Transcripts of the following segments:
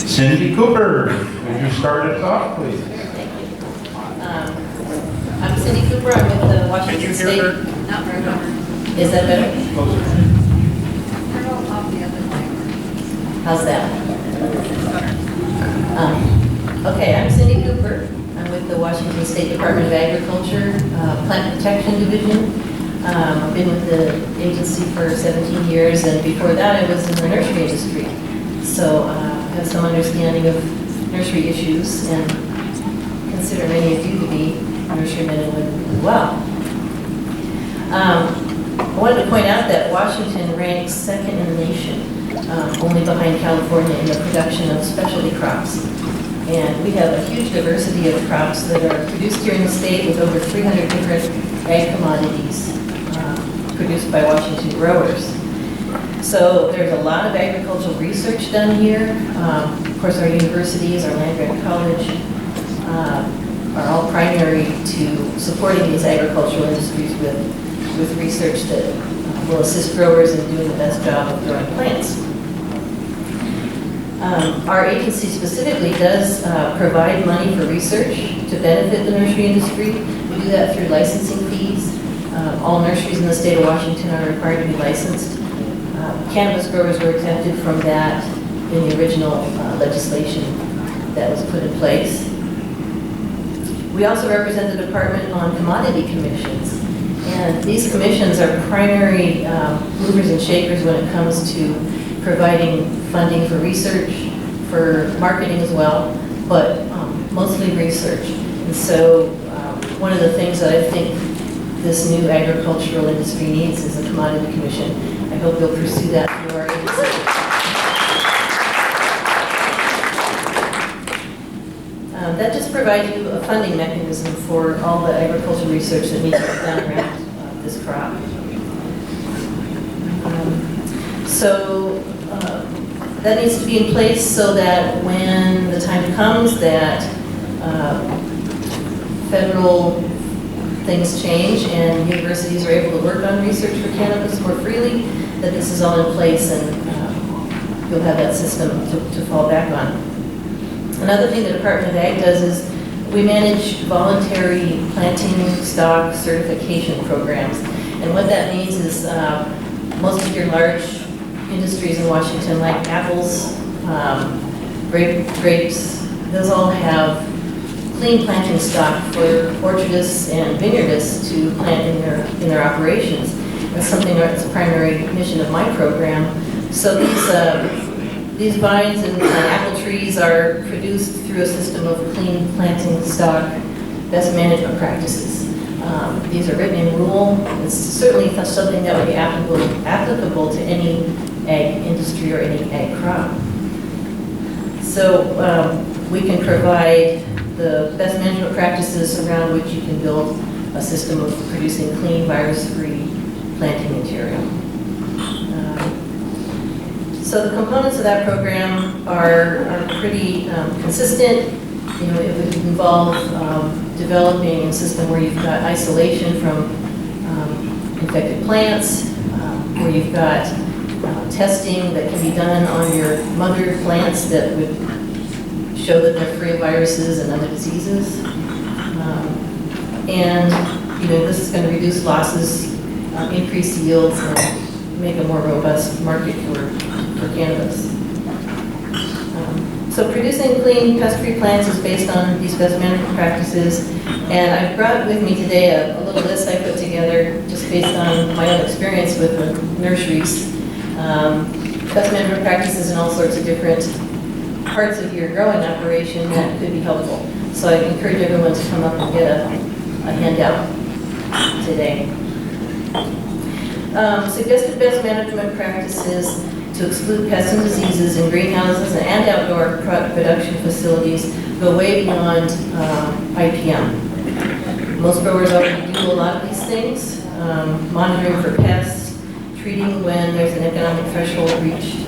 Cindy Cooper, would you start us off, please? Thank you. I'm Cindy Cooper. I'm with the Washington State. Not very well. Is that better? How's that? Okay, I'm Cindy Cooper. I'm with the Washington State Department of Agriculture, Plant Protection Division. I've been with the agency for 17 years, and before that I was in the nursery industry. So I have some understanding of nursery issues and consider many of you to be nurserymen and women as well. I wanted to point out that Washington ranks second in the nation, only behind California in the production of specialty crops. And we have a huge diversity of crops that are produced here in the state with over 300 different ag commodities produced by Washington growers. So there's a lot of agricultural research done here. Of course, our universities, our land-grant college, are all primary to supporting these agricultural industries with research that will assist growers in doing the best job of growing plants. Our agency specifically does provide money for research to benefit the nursery industry. We do that through licensing fees. All nurseries in the state of Washington are required to be licensed. Cannabis growers were exempted from that in the original legislation that was put in place. We also represent the department on commodity commissions. And these commissions are primary movers and shakers when it comes to providing funding for research, for marketing as well, but mostly research. And so one of the things that I think this new agricultural industry needs is a commodity commission. I hope you'll pursue that through our agency. That just provides you a funding mechanism for all the agricultural research that needs to be done around this crop. That needs to be in place so that when the time comes that federal things change and universities are able to work on research for cannabis more freely, that this is all in place and you'll have that system to fall back on. Another thing the Department of Ag does is we manage voluntary planting stock certification programs. And what that means is most of your large industries in Washington, like apples, grapes, those all have clean planting stock for orchardists and vineyardists to plant in their operations. That's something that's a primary mission of my program. So these vines and apple trees are produced through a system of clean planting stock, best management practices. These are written in rule. It's certainly something that would be applicable to any ag industry or any ag crop. So we can provide the best management practices around which you can build a system of producing clean, virus-free planting material. So the components of that program are pretty consistent. You know, it would involve developing a system where you've got isolation from infected plants, where you've got testing that can be done on your mother plants that would show that they're free of viruses and other diseases. And you know, this is going to reduce losses, increase yields, and make a more robust market for cannabis. So producing clean, pest-free plants is based on these best management practices. And I've brought with me today a little list I put together just based on my own experience with the nurseries. Best management practices in all sorts of different parts of your growing operation that could be helpful. So I encourage everyone to come up and get a handout today. Suggested best management practices to exclude pests and diseases in greenhouses and outdoor production facilities go way beyond IPM. Most growers already do a lot of these things, monitoring for pests, treating when there's an economic threshold reached.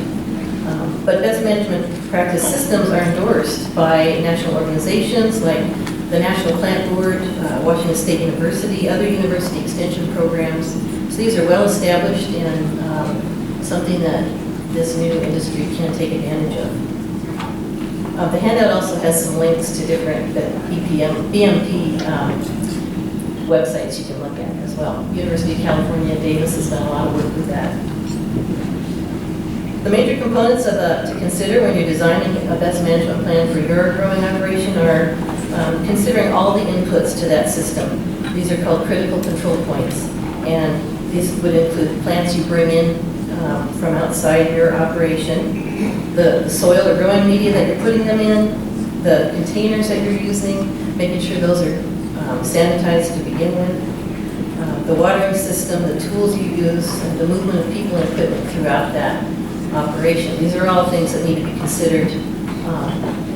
But best management practice systems are endorsed by national organizations like the National Plant Board, Washington State University, other university extension programs. So these are well established and something that this new industry can take advantage of. The handout also has some links to different BMP websites you can look at as well. University of California, Davis has done a lot of work with that. The major components to consider when you're designing a best management plan for your growing operation are considering all the inputs to that system. These are called critical control points, and these would include plants you bring in from outside your operation, the soil or growing media that you're putting them in, the containers that you're using, making sure those are sanitized to begin with, the watering system, the tools you use, and the movement of people and equipment throughout that operation. These are all things that need to be considered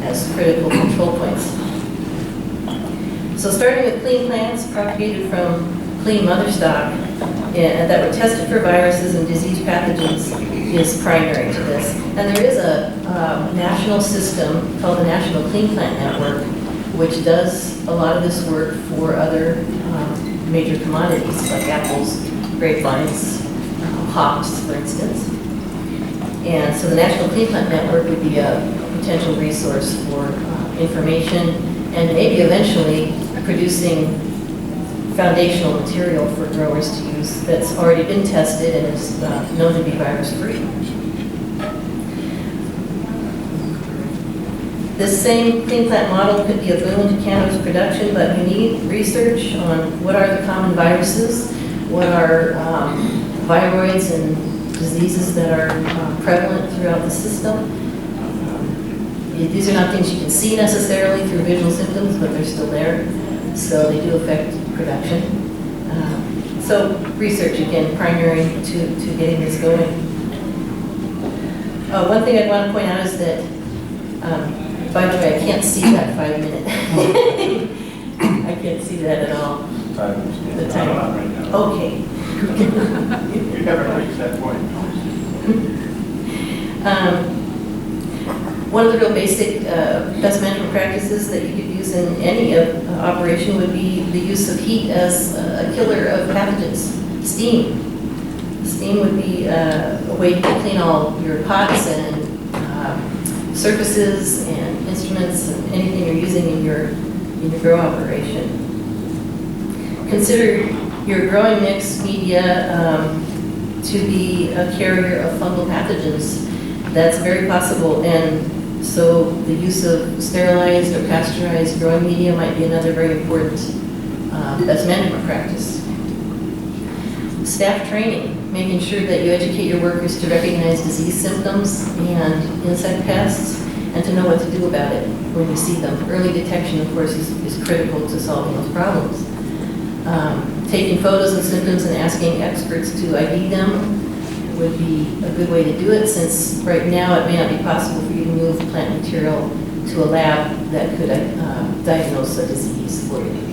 as critical control points. So starting with clean plants propagated from clean mother stock that were tested for viruses and disease pathogens is primary to this. And there is a national system called the National Clean Plant Network, which does a lot of this work for other major commodities like apples, grapevines, hops, for instance. And so the National Clean Plant Network would be a potential resource for information and maybe eventually producing foundational material for growers to use that's already been tested and is known to be virus-free. This same clean plant model could be a boon to cannabis production, but you need research on what are the common viruses, what are viroids and diseases that are prevalent throughout the system. These are not things you can see necessarily through visual symptoms, but they're still there, so they do affect production. So research, again, primary to getting this going. One thing I'd want to point out is that, by the way, I can't see that 5 minute. I can't see that at all. The time. Right now. Okay. You haven't reached that point. One of the real basic pest management practices that you could use in any operation would be the use of heat as a killer of pathogens. Steam. Steam would be a way to clean all your pots and surfaces and instruments and anything you're using in your grow operation. Consider your growing mix media to be a carrier of fungal pathogens. That's very possible, and so the use of sterilized or pasteurized growing media might be another very important best management practice. Staff training, making sure that you educate your workers to recognize disease symptoms and insect pests, and to know what to do about it when you see them. Early detection, of course, is critical to solving those problems. Taking photos of symptoms and asking experts to ID them would be a good way to do it, since right now it may not be possible for you to move plant material to a lab that could diagnose a disease for you.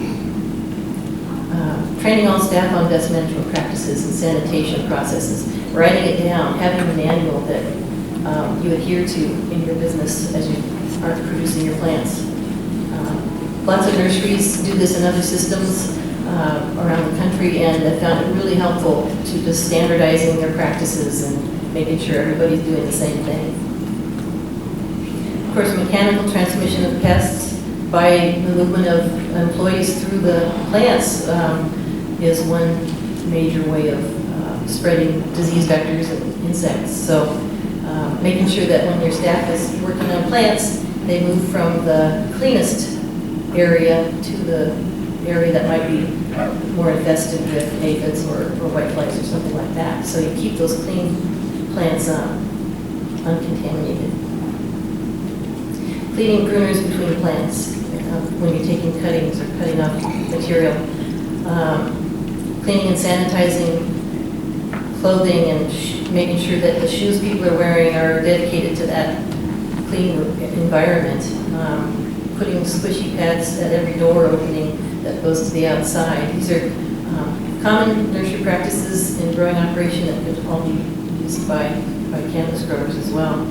Training all staff on best management practices and sanitation processes, writing it down, having a manual that you adhere to in your business as you are producing your plants. Lots of nurseries do this in other systems around the country, and I found it really helpful to just standardizing their practices and making sure everybody's doing the same thing. Of course, mechanical transmission of pests by the movement of employees through the plants is one major way of spreading disease vectors and insects. So making sure that when your staff is working on plants, they move from the cleanest area to the area that might be more infested with aphids or whiteflies or something like that. So you keep those clean plants uncontaminated. Cleaning pruners between plants when you're taking cuttings or cutting up material. Cleaning and sanitizing clothing and making sure that the shoes people are wearing are dedicated to that clean environment. Putting squishy pads at every door opening that goes to the outside. These are common nursery practices in growing operation that could all be used by cannabis growers as well.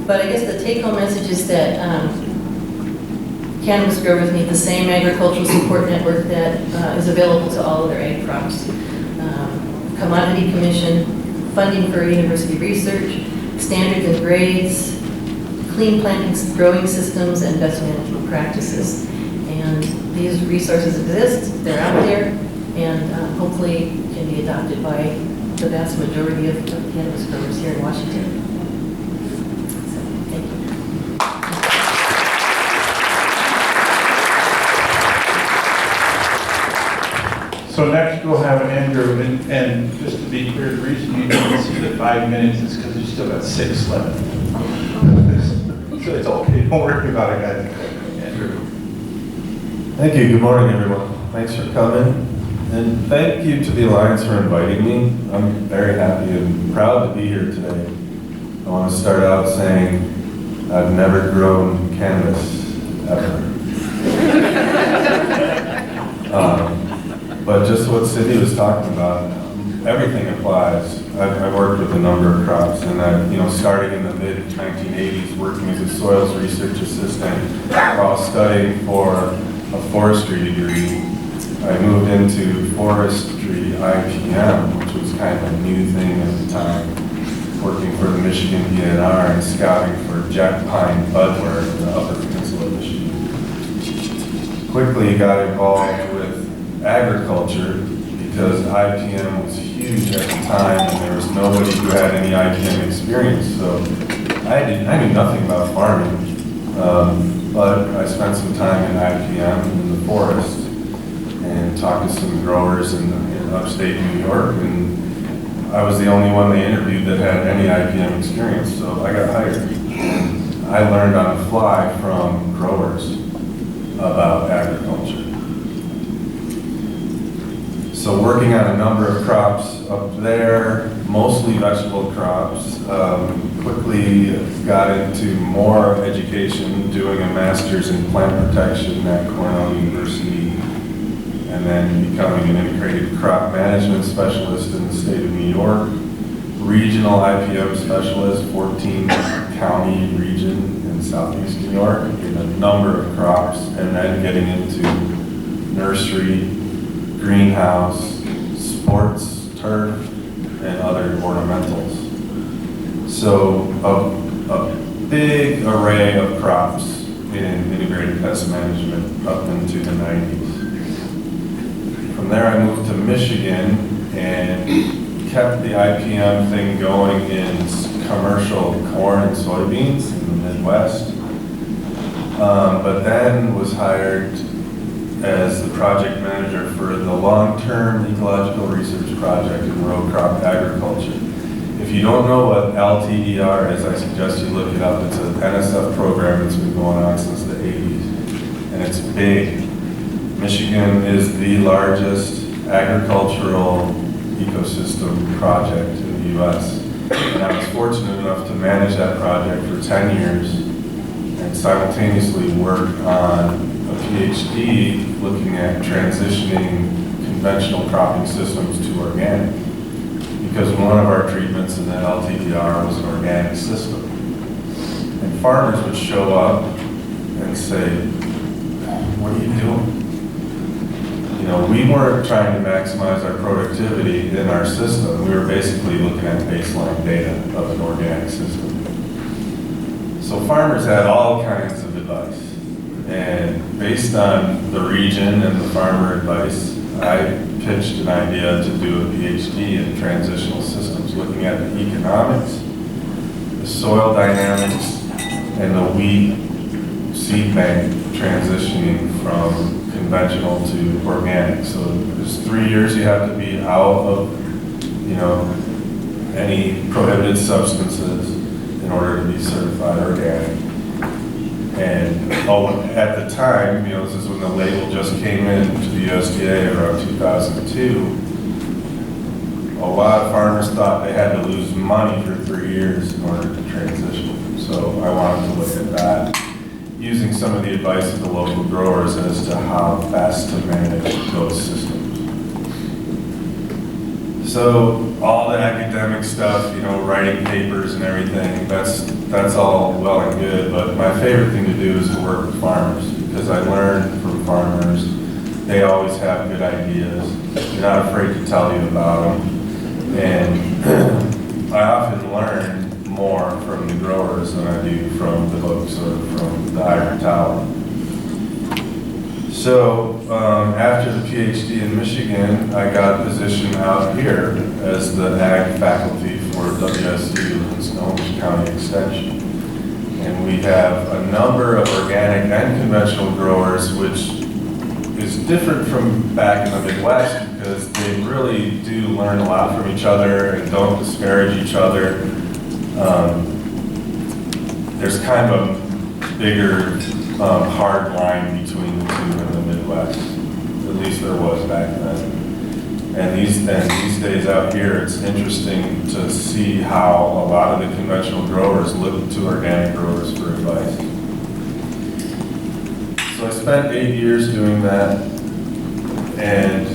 But I guess the take-home message is that cannabis growers need the same agricultural support network that is available to all other ag crops. Commodity Commission, funding for university research, standards and grades, clean planting, growing systems, and best management practices. And these resources exist, they're out there, and hopefully can be adopted by the vast majority of cannabis growers here in Washington. So, thank you. So next we'll have Andrew, and just to be clear, the reason you didn't see the 5 minutes is because you still got 6 left. So it's okay, don't worry about it, guys. Andrew. Thank you. Good morning, everyone. Thanks for coming. And thank you to the Alliance for inviting me. I'm very happy and proud to be here today. I want to start out saying I've never grown cannabis, ever. But just what Cindy was talking about, everything applies. I've worked with a number of crops, and I, starting in the mid-1980s, working as a soils research assistant while studying for a forestry degree. I moved into forestry IPM, which was kind of a new thing at the time, working for the Michigan DNR and scouting for jack pine budwort in the Upper Peninsula of Michigan. Quickly got involved with agriculture because IPM was huge at the time and there was nobody who had any IPM experience. So I knew nothing about farming, but I spent some time in IPM in the forest and talked to some growers in upstate New York, and I was the only one they interviewed that had any IPM experience, so I got hired. And I learned on the fly from growers about agriculture. So working on a number of crops up there, mostly vegetable crops, quickly got into more education, doing a master's in plant protection at Cornell University, and then becoming an integrated crop management specialist in the state of New York, regional IPM specialist, 14 county region in southeast New York, in a number of crops, and then getting into nursery, greenhouse, sports, turf, and other ornamentals. So a big array of crops in integrated pest management up into the 90s. From there I moved to Michigan and kept the IPM thing going in commercial corn and soybeans in the Midwest. But then was hired as the project manager for the long-term ecological research project in row crop agriculture. If you don't know what LTER is, I suggest you look it up. It's an NSF program that's been going on since the 80s, and it's big. Michigan is the largest agricultural ecosystem project in the US. And I was fortunate enough to manage that project for 10 years and simultaneously work on a PhD looking at transitioning conventional cropping systems to organic. Because one of our treatments in that LTDR was an organic system. And farmers would show up and say, what are you doing? We weren't trying to maximize our productivity in our system. We were basically looking at baseline data of an organic system. So farmers had all kinds of advice. And based on the region and the farmer advice, I pitched an idea to do a PhD in transitional systems, looking at the economics, the soil dynamics, and the wheat seed bank transitioning from conventional to organic. So there's 3 years you have to be out of, any prohibited substances in order to be certified organic. And at the time, this is when the label just came in to the USDA around 2002, a lot of farmers thought they had to lose money for 3 years in order to transition. So I wanted to look at that, using some of the advice of the local growers as to how best to manage those systems. So all the academic stuff, writing papers and everything, that's all well and good, but my favorite thing to do is to work with farmers, because I learn from farmers. They always have good ideas. They're not afraid to tell you about them. And I often learn more from the growers than I do from the hooks or from the ivory tower. So after the PhD in Michigan, I got a position out here as the ag faculty for WSU in Snohomish County Extension. And we have a number of organic and conventional growers, which is different from back in the Midwest because they really do learn a lot from each other and don't disparage each other. There's kind of a bigger hard line between the two in the Midwest. At least there was back then. And these days out here, it's interesting to see how a lot of the conventional growers look to organic growers for advice. So I spent 8 years doing that and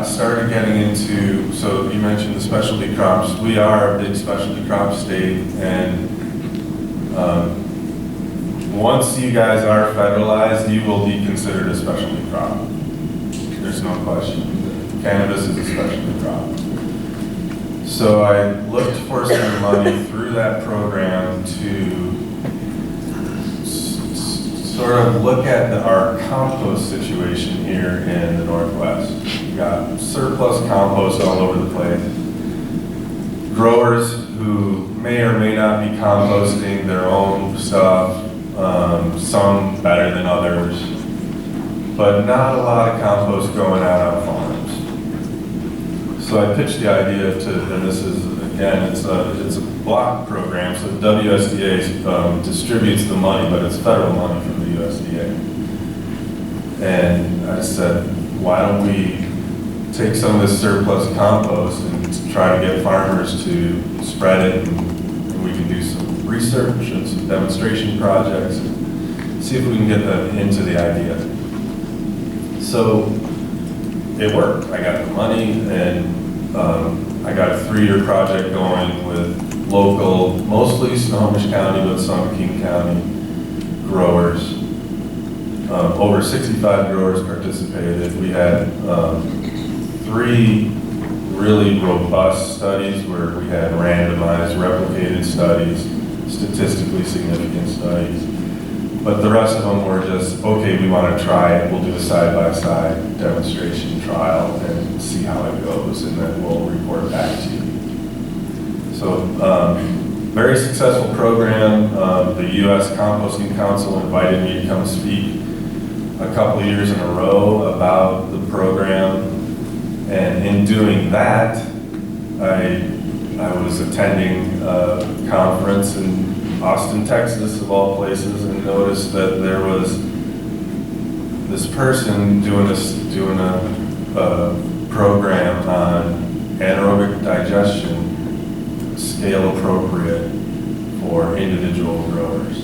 started getting into, so you mentioned the specialty crops. We are a big specialty crop state, and once you guys are federalized, you will be considered a specialty crop. There's no question. Cannabis is a specialty crop. So I looked for some money through that program to sort of look at our compost situation here in the Northwest. We got surplus compost all over the place. Growers who may or may not be composting their own stuff, some better than others, but not a lot of compost going out on farms. So I pitched the idea to, and this is, again, it's a block program, so WSDA distributes the money, but it's federal money from the USDA. And I said, why don't we take some of this surplus compost and try to get farmers to spread it, and we can do some research and some demonstration projects, and see if we can get them into the idea. So it worked. I got the money, and I got a 3-year project going with local, mostly Snohomish County, but some King County growers. Over 65 growers participated. We had 3 really robust studies where we had randomized, replicated studies, statistically significant studies. But the rest of them were just, okay, we want to try it. We'll do a side-by-side demonstration trial and see how it goes, and then we'll report back to you. So, very successful program. The U.S. Composting Council invited me to come speak a couple of years in a row about the program. And in doing that, I was attending a conference in Austin, Texas, of all places, and noticed that there was this person doing a program on anaerobic digestion, scale appropriate for individual growers.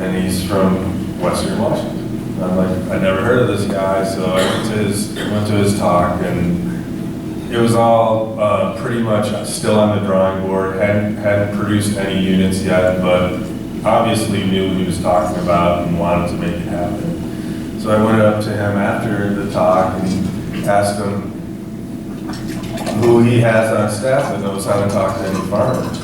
And he's from Western Washington. I'm like, I never heard of this guy, so I went to his talk, and it was all pretty much still on the drawing board. Hadn't produced any units yet, but obviously knew what he was talking about and wanted to make it happen. So I went up to him after the talk and asked him who he has on staff that knows how to talk to any farmers,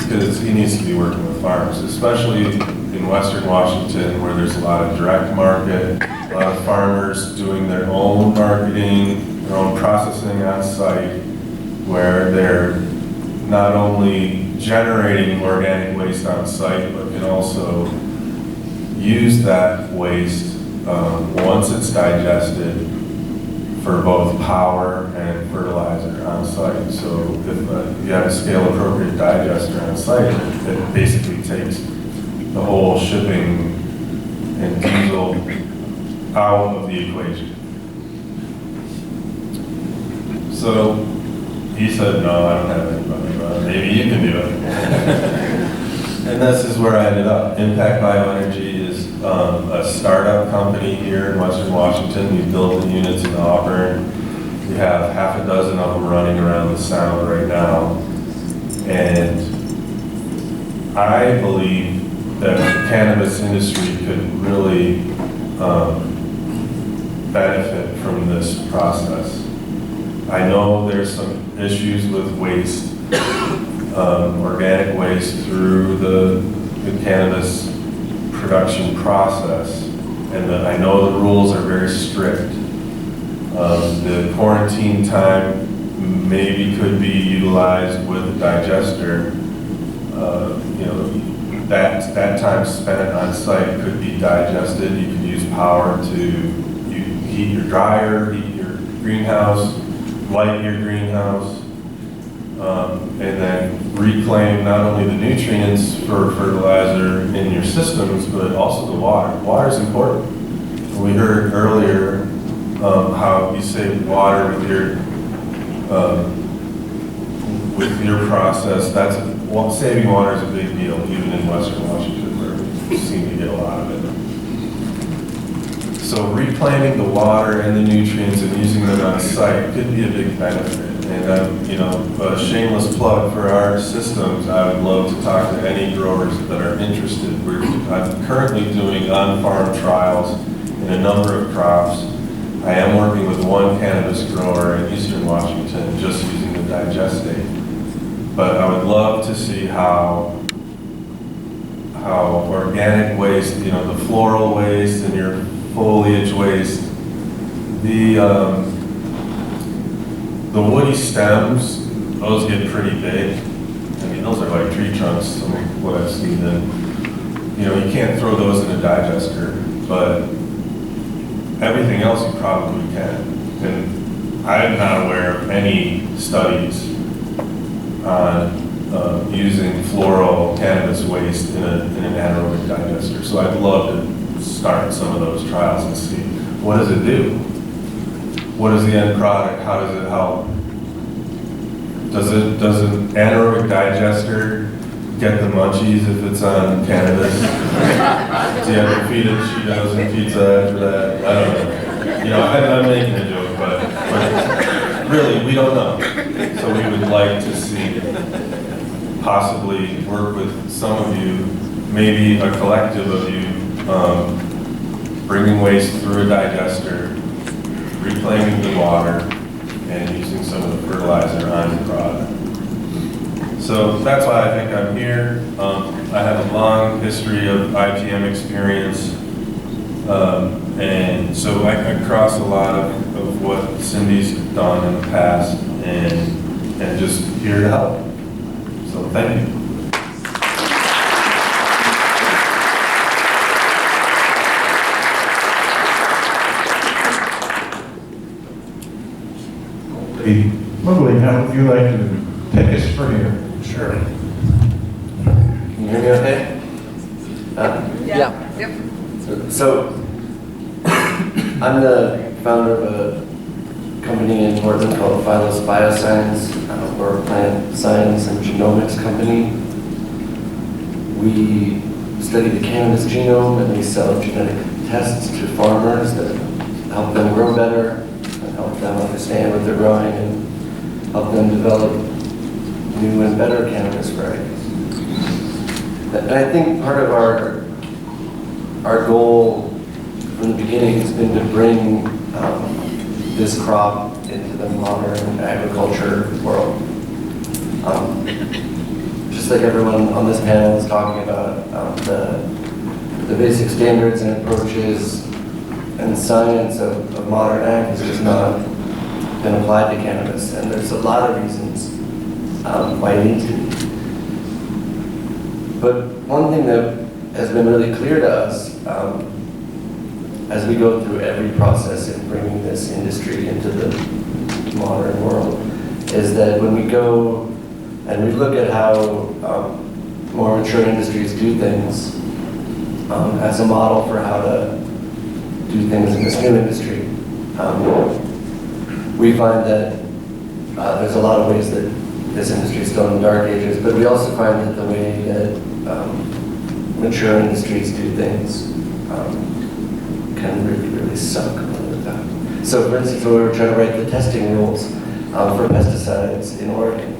because he needs to be working with farmers, especially in Western Washington, where there's a lot of direct market, a lot of farmers doing their own marketing, their own processing on site, where they're not only generating organic waste on site, but can also use that waste once it's digested for both power and fertilizer on site. So if you have a scale appropriate digester on site, it basically takes the whole shipping and diesel out of the equation. So he said, no, I don't have anybody, but maybe you can do it. And this is where I ended up. Impact Bioenergy is a startup company here in Western Washington. We built the units in Auburn. We have half a dozen of them running around the Sound right now. And I believe that the cannabis industry could really benefit from this process. I know there's some issues with waste, organic waste through the cannabis production process. And I know the rules are very strict. The quarantine time maybe could be utilized with a digester. That time spent on site could be digested. You could use power to heat your dryer, heat your greenhouse, light your greenhouse, and then reclaim not only the nutrients for fertilizer in your systems, but also the water. Water is important. We heard earlier how you save water with your process. Saving water is a big deal, even in Western Washington, where we seem to get a lot of it. So reclaiming the water and the nutrients and using them on site could be a big benefit. And a shameless plug for our systems, I would love to talk to any growers that are interested. I'm currently doing on-farm trials in a number of crops. I am working with one cannabis grower in Eastern Washington just using the digestate. But I would love to see how organic waste, the floral waste and your foliage waste, the woody stems, those get pretty big. I mean, those are like tree trunks, from what I've seen. And, you can't throw those in a digester, but everything else you probably can. And I'm not aware of any studies on using floral cannabis waste in an anaerobic digester. So I'd love to start some of those trials and see, what does it do? What is the end product? How does it help? Does an anaerobic digester get the munchies if it's on cannabis? Do you have to feed it Cheetos and pizza after that? I don't know. I'm making a joke, but really, we don't know. So we would like to see, possibly work with some of you, maybe a collective of you, bringing waste through a digester, reclaiming the water, and using some of the fertilizer on your product. So that's why I think I'm here. I have a long history of IPM experience, and so I cross a lot of what Cindy's done in the past, and just here to help. So thank you. Mowgli, how would you like to take us from here? Sure. Can you hear me okay? Yeah. Yep. So I'm the founder of a company in Portland called Phylos Bioscience. We're a plant science and genomics company. We study the cannabis genome and we sell genetic tests to farmers that help them grow better, and help them understand what they're growing, and help them develop new and better cannabis varieties. And I think part of our goal from the beginning has been to bring this crop into the modern agriculture world. Just like everyone on this panel is talking about, the basic standards and approaches and science of modern ag has just not been applied to cannabis, and there's a lot of reasons why it needs to be. But one thing that has been really clear to us as we go through every process in bringing this industry into the modern world is that when we go and we look at how more mature industries do things as a model for how to do things in this new industry, we find that there's a lot of ways that this industry is still in the dark ages, but we also find that the way that mature industries do things can really, really suck a lot of time. So for instance, we were trying to write the testing rules for pesticides in Oregon,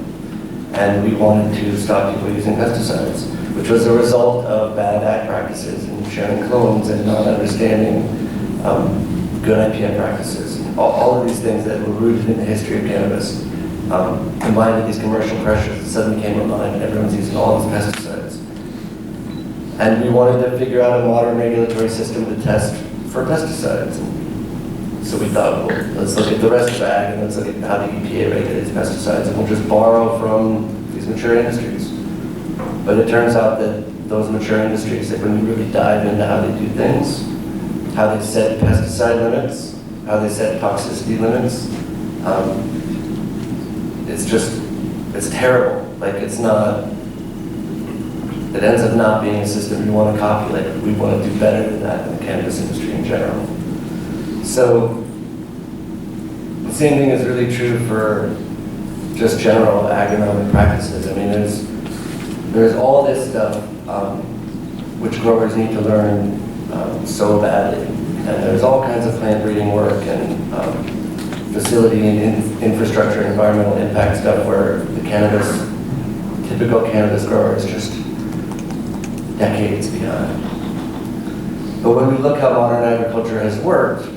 and we wanted to stop people using pesticides, which was a result of bad ag practices and sharing clones and not understanding good IPM practices. All of these things that were rooted in the history of cannabis combined with these commercial pressures, it suddenly came online and everyone's using all these pesticides. And we wanted to figure out a modern regulatory system to test for pesticides. So we thought, well, let's look at the rest of ag and let's look at how the EPA regulates pesticides, and we'll just borrow from these mature industries. But it turns out that those mature industries, that when you really dive into how they do things, how they set pesticide limits, how they set toxicity limits, it's terrible. Like, it's not, it ends up not being a system you want to copy. Like, we want to do better than that in the cannabis industry in general. So the same thing is really true for just general agronomic practices. I mean, there's all this stuff which growers need to learn so badly. And there's all kinds of plant breeding work and facility and infrastructure and environmental impact stuff where the typical cannabis grower is just decades behind. But when we look how modern agriculture has worked,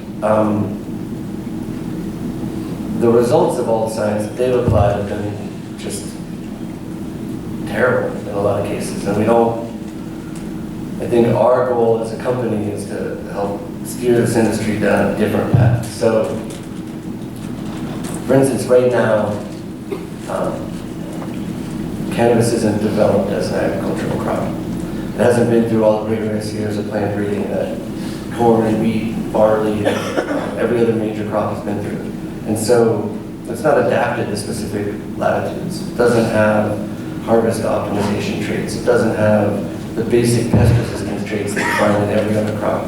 the results of all the science that they've applied have been just terrible in a lot of cases. And I think our goal as a company is to help steer this industry down a different path. So, for instance, right now, cannabis isn't developed as an agricultural crop. It hasn't been through all the rigorous years of plant breeding that corn and wheat, barley, and every other major crop has been through. And so it's not adapted to specific latitudes. It doesn't have harvest optimization traits. It doesn't have the basic pest resistance traits that you find in every other crop.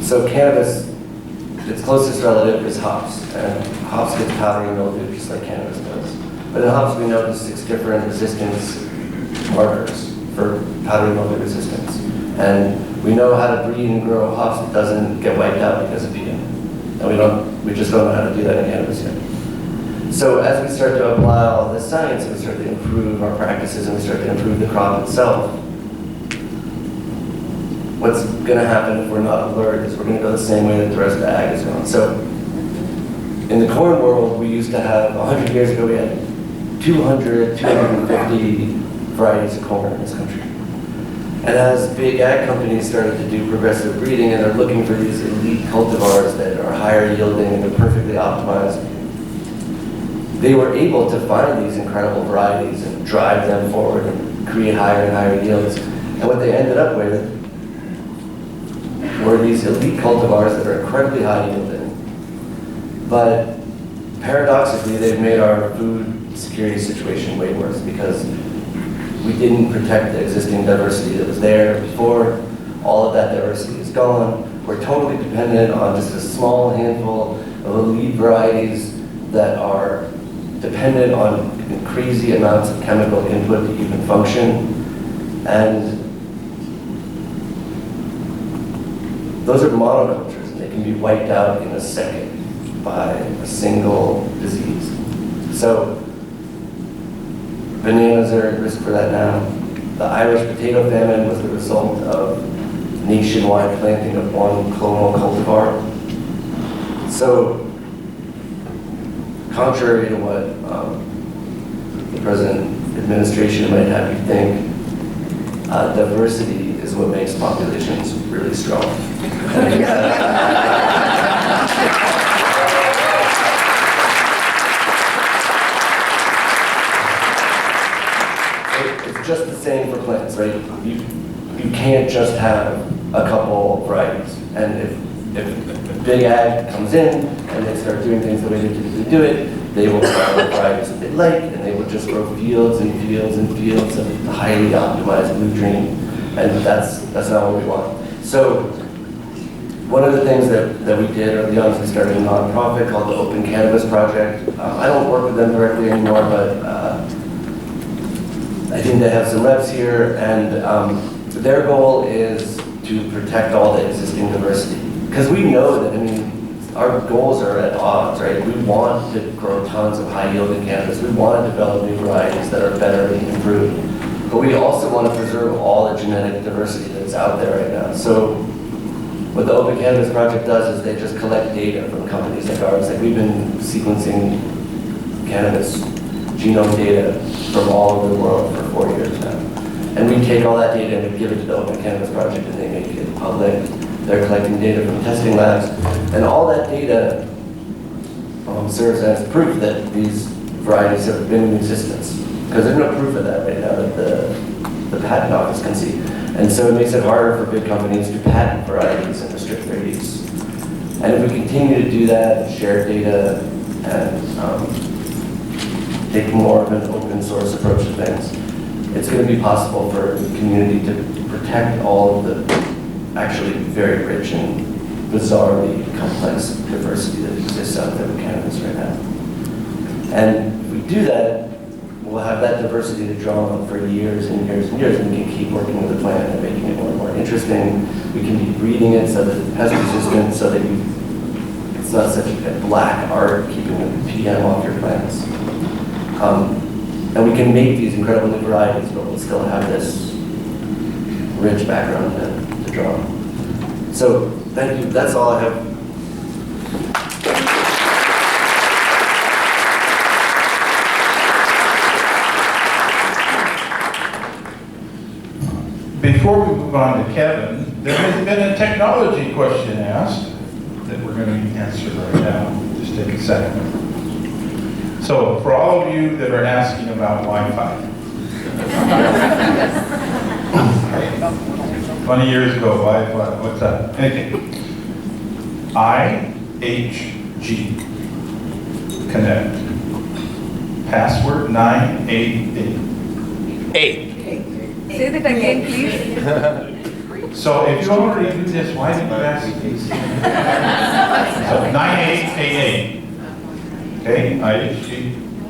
So cannabis, its closest relative is hops. And hops gets powdery mildew just like cannabis does. But in hops we know there's 6 different resistance markers for powdery mildew resistance. And we know how to breed and grow hops that doesn't get wiped out because of beetle. And we just don't know how to do that in cannabis yet. So as we start to apply all this science, we start to improve our practices and we start to improve the crop itself, what's going to happen if we're not alert is we're going to go the same way that the rest of ag is going. So in the corn world, we used to have, 100 years ago, we had 200, 250 varieties of corn in this country. And as big ag companies started to do progressive breeding and are looking for these elite cultivars that are higher yielding and they're perfectly optimized, they were able to find these incredible varieties and drive them forward and create higher and higher yields. And what they ended up with were these elite cultivars that are incredibly high yielding. But paradoxically, they've made our food security situation way worse because we didn't protect the existing diversity that was there before. All of that diversity is gone. We're totally dependent on just a small handful of elite varieties that are dependent on crazy amounts of chemical input to even function. And those are monocultures, and they can be wiped out in a second by a single disease. So bananas are at risk for that now. The Irish potato famine was the result of nationwide planting of one clonal cultivar. So, contrary to what the present administration might have you think, diversity is what makes populations really strong. It's just the same for plants, right? You can't just have a couple varieties. And if big ag comes in and they start doing things the way they typically do it, they will find the varieties that they like, and they will just grow fields and fields and fields of highly optimized blue dream. And that's not what we want. So one of the things that we did early on is we started a nonprofit called the Open Cannabis Project. I don't work with them directly anymore, but I think they have some reps here, and their goal is to protect all the existing diversity. Because we know that, I mean, our goals are at odds, right? We want to grow tons of high-yielding cannabis. We want to develop new varieties that are better and improved. But we also want to preserve all the genetic diversity that's out there right now. So what the Open Cannabis Project does is they just collect data from companies like ours. Like, we've been sequencing cannabis genome data from all over the world for 4 years now. And we take all that data and we give it to the Open Cannabis Project and they make it public. They're collecting data from testing labs. And all that data serves as proof that these varieties have been in existence. Because there's no proof of that right now that the patent office can see. And so it makes it harder for big companies to patent varieties and restrict their use. And if we continue to do that, share data, and take more of an open source approach to things, it's going to be possible for the community to protect all of the actually very rich and bizarrely complex diversity that exists out there with cannabis right now. And if we do that, we'll have that diversity to draw on for years and years and years, and we can keep working with the plant and making it more and more interesting. We can be breeding it so that it's pest resistant, so that it's not such a black art keeping the PM off your plants. And we can make these incredible new varieties, but we'll still have this rich background to draw on. So thank you. That's all I have. Before we move on to Kevin, there has been a technology question asked that we're going to answer right now. Just take a second. So for all of you that are asking about Wi-Fi, 20 years ago, Wi-Fi, what's that? Anything. IHG Connect. Password 988. Say that again, please. So if you already do this, why did you ask these? So 9888. Okay, IHG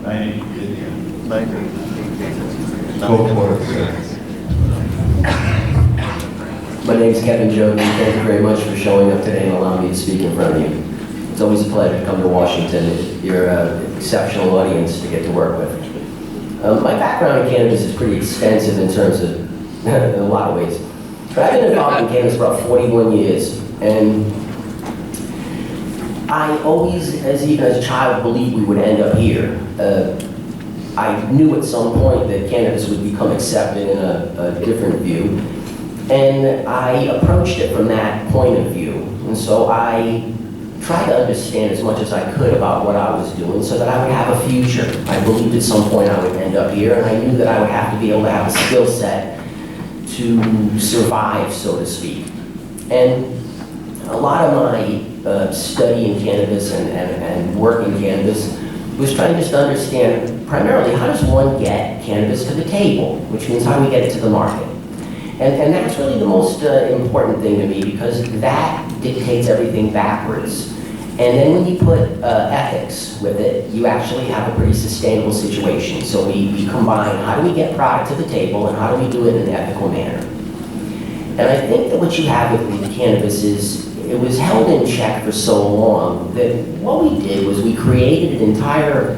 9888. Go for it. My name is Kevin Jodrey. Thank you very much for showing up today and allowing me to speak in front of you. It's always a pleasure to come to Washington. You're an exceptional audience to get to work with. My background in cannabis is pretty extensive in terms of, in a lot of ways. But I've been involved in cannabis for about 41 years. And I always, even as a child, believed we would end up here. I knew at some point that cannabis would become accepted in a different view. And I approached it from that point of view. And so I tried to understand as much as I could about what I was doing so that I would have a future. I believed at some point I would end up here, and I knew that I would have to be able to have a skill set to survive, so to speak. And a lot of my study in cannabis and work in cannabis was trying just to understand primarily how does one get cannabis to the table, which means how do we get it to the market. And that's really the most important thing to me because that dictates everything backwards. And then when you put ethics with it, you actually have a pretty sustainable situation. So we combine how do we get product to the table and how do we do it in an ethical manner. And I think that what you have with cannabis is it was held in check for so long that what we did was we created an entire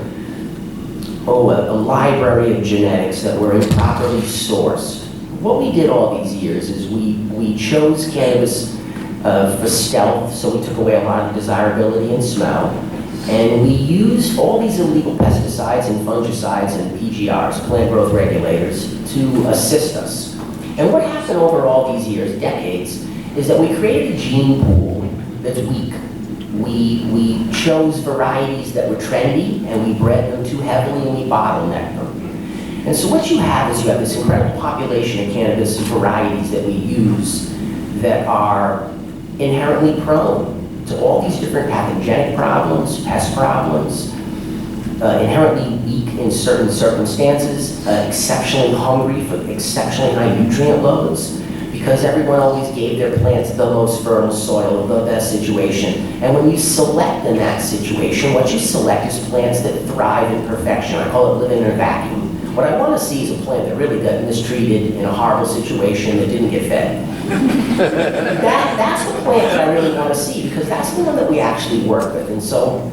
a library of genetics that were improperly sourced. What we did all these years is we chose cannabis for stealth, so we took away a lot of desirability and smell. And we used all these illegal pesticides and fungicides and PGRs, plant growth regulators, to assist us. And what happened over all these years, decades, is that we created a gene pool that's weak. We chose varieties that were trendy, and we bred them too heavily, and we bottlenecked them. And so what you have is you have this incredible population of cannabis varieties that we use that are inherently prone to all these different pathogenic problems, pest problems, inherently weak in certain circumstances, exceptionally hungry for exceptionally high nutrient loads, because everyone always gave their plants the most fertile soil, the best situation. And when you select in that situation, what you select is plants that thrive in perfection. I call it living in a vacuum. What I want to see is a plant that really got mistreated in a horrible situation that didn't get fed. That's the plant that I really want to see because that's the one that we actually work with. And so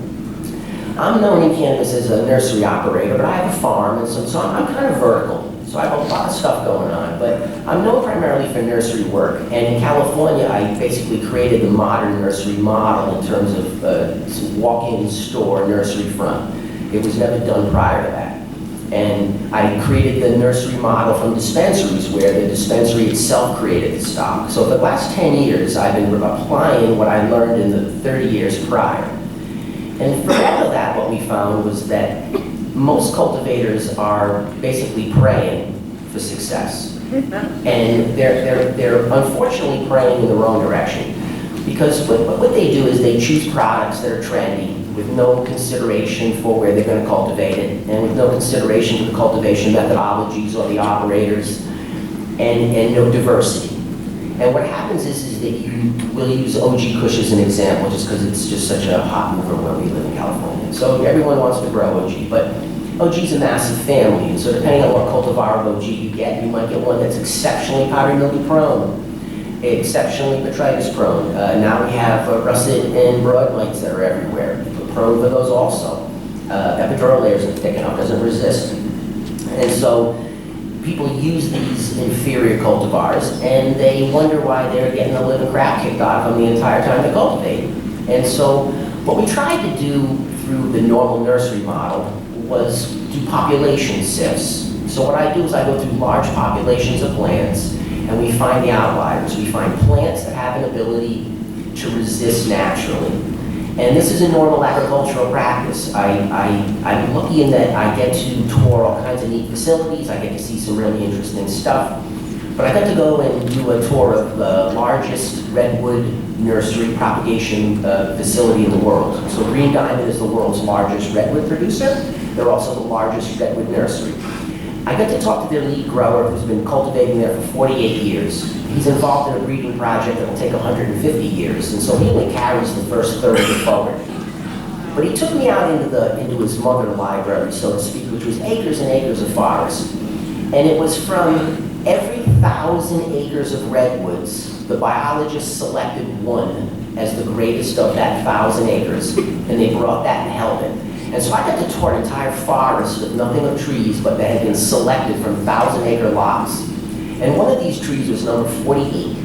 I'm known in cannabis as a nursery operator, but I have a farm, and so I'm kind of vertical. So I have a lot of stuff going on, but I'm known primarily for nursery work. And in California, I basically created the modern nursery model in terms of walk-in store nursery front. It was never done prior to that. And I created the nursery model from dispensaries, where the dispensary itself created the stock. So for the last 10 years, I've been applying what I learned in the 30 years prior. And for all of that, what we found was that most cultivators are basically praying for success. And they're unfortunately praying in the wrong direction. Because what they do is they choose products that are trendy, with no consideration for where they're going to cultivate it, and with no consideration for the cultivation methodologies or the operators, and no diversity. And what happens is that you will use OG Kush as an example, just because it's just such a hot mover where we live in California. So everyone wants to grow OG, but OG's a massive family, and so depending on what cultivar of OG you get, you might get one that's exceptionally powdery mildew prone, exceptionally botrytis prone. Now we have russet and broad mites that are everywhere. Prone for those also. Epidural layers are thick enough, doesn't resist. And so people use these inferior cultivars and they wonder why they're getting the living crap kicked out of them the entire time they cultivate. And so what we tried to do through the normal nursery model was do population sifts. So what I do is I go through large populations of plants and we find the outliers. We find plants that have an ability to resist naturally. And this is a normal agricultural practice. I'm lucky in that I get to tour all kinds of neat facilities. I get to see some really interesting stuff. But I got to go and do a tour of the largest redwood nursery propagation facility in the world. So Green Diamond is the world's largest redwood producer. They're also the largest redwood nursery. I got to talk to their lead grower who's been cultivating there for 48 years. He's involved in a breeding project that will take 150 years, and so he only carries the first third of it forward. But he took me out into his mother library, so to speak, which was acres and acres of forest. And it was from every 1,000 acres of redwoods, the biologists selected one as the greatest of that 1,000 acres, and they brought that and held it. And so I got to tour an entire forest with nothing but trees, but that had been selected from 1,000-acre lots. And one of these trees was number 48.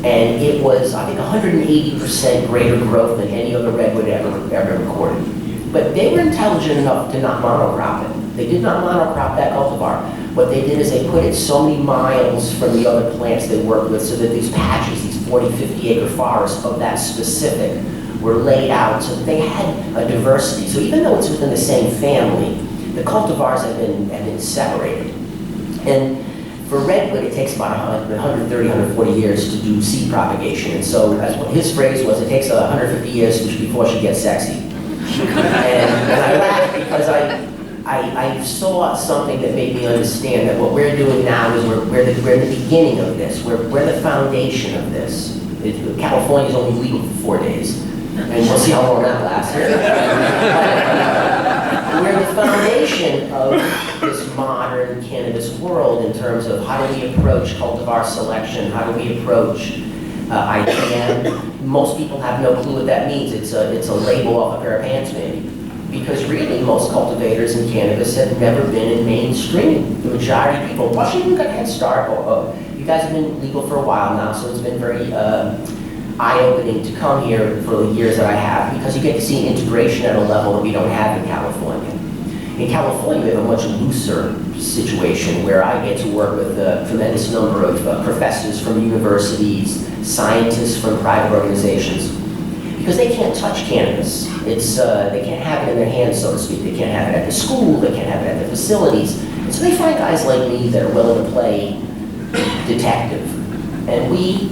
And it was, I think, 180% greater growth than any other redwood ever recorded. But they were intelligent enough to not monocrop it. They did not monocrop that cultivar. What they did is they put it so many miles from the other plants they worked with so that these patches, these 40, 50-acre forests of that specific, were laid out so that they had a diversity. So even though it's within the same family, the cultivars have been separated. And for redwood, it takes about 130, 140 years to do seed propagation. And so that's what his phrase was, it takes 150 years before she gets sexy. and I laughed because I saw something that made me understand that what we're doing now is we're the beginning of this. We're the foundation of this. California is only legal for 4 days. And we'll see how long that lasts. We're the foundation of this modern cannabis world in terms of how do we approach cultivar selection, how do we approach IPM. Most people have no clue what that means. It's a label off a pair of pants, maybe. Because really, most cultivators in cannabis have never been in mainstream. The majority of people, Washington got a head start. You guys have been legal for a while now, so it's been very eye-opening to come here for the years that I have, because you get to see integration at a level that we don't have in California. In California, we have a much looser situation where I get to work with a tremendous number of professors from universities, scientists from private organizations, because they can't touch cannabis. They can't have it in their hands, so to speak. They can't have it at the school, they can't have it at the facilities. And so they find guys like me that are willing to play detective. And we